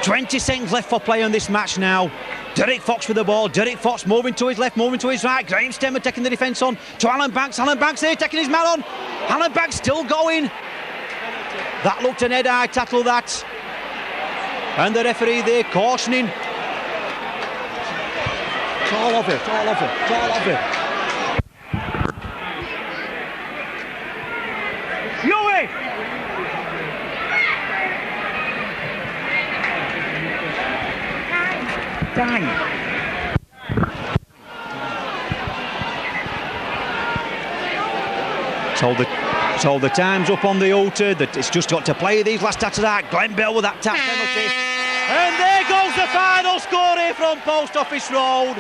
20 seconds left for play on this match now. Derek Fox with the ball. Derek Fox moving to his left, moving to his right. Graham Stemman taking the defence on to Alan Banks. Alan Banks there taking his man on. Alan Banks still going. That looked an head-eye tackle, that. And the referee there cautioning. It's all of it, all of it, it's all of it. Huey! Dang. So the time's up on the altar. That it's just got to play these last tackles out. Glenn Bell with that tap penalty. And there goes the final score here from Post Office Road.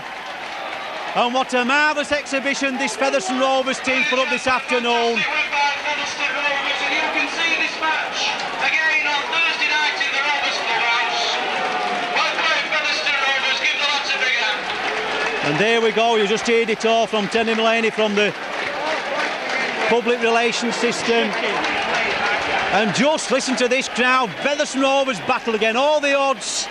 And what a marvellous exhibition this Featherstone Rovers team put up this afternoon. And you can see this match again on Thursday night in the Rovers Clubhouse. Well played, Featherstone Rovers. Give the lads a big hand. And there we go. You just heard it all from Teddy Mullaney from the public relations system. And just listen to this crowd. Featherstone Rovers battle again. All the odds.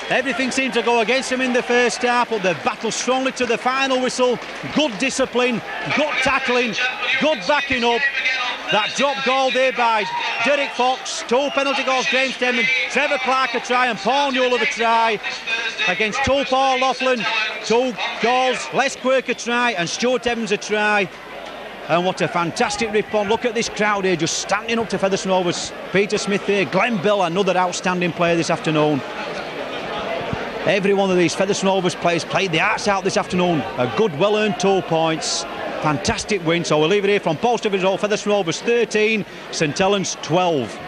Everything seemed to go against them in the first half, but they battled strongly to the final whistle. Good discipline, good tackling, good backing up. That drop goal there by Derek Fox. 2 penalty goals, Graham Stemman, Trevor Clark a try, and Paul Newlove a try. Against Paul Laughlin, 2 goals, Les Quirk a try, and Stuart Evans a try. And what a fantastic rip on. Look at this crowd here just standing up to Featherstone Rovers. Peter Smith there, Glenn Bell, another outstanding player this afternoon. Every one of these Featherstone Rovers players played the arts out this afternoon. A good, well-earned 2 points. Fantastic win. So we'll leave it here from Polster Featherstone Rovers 13, St Helens 12.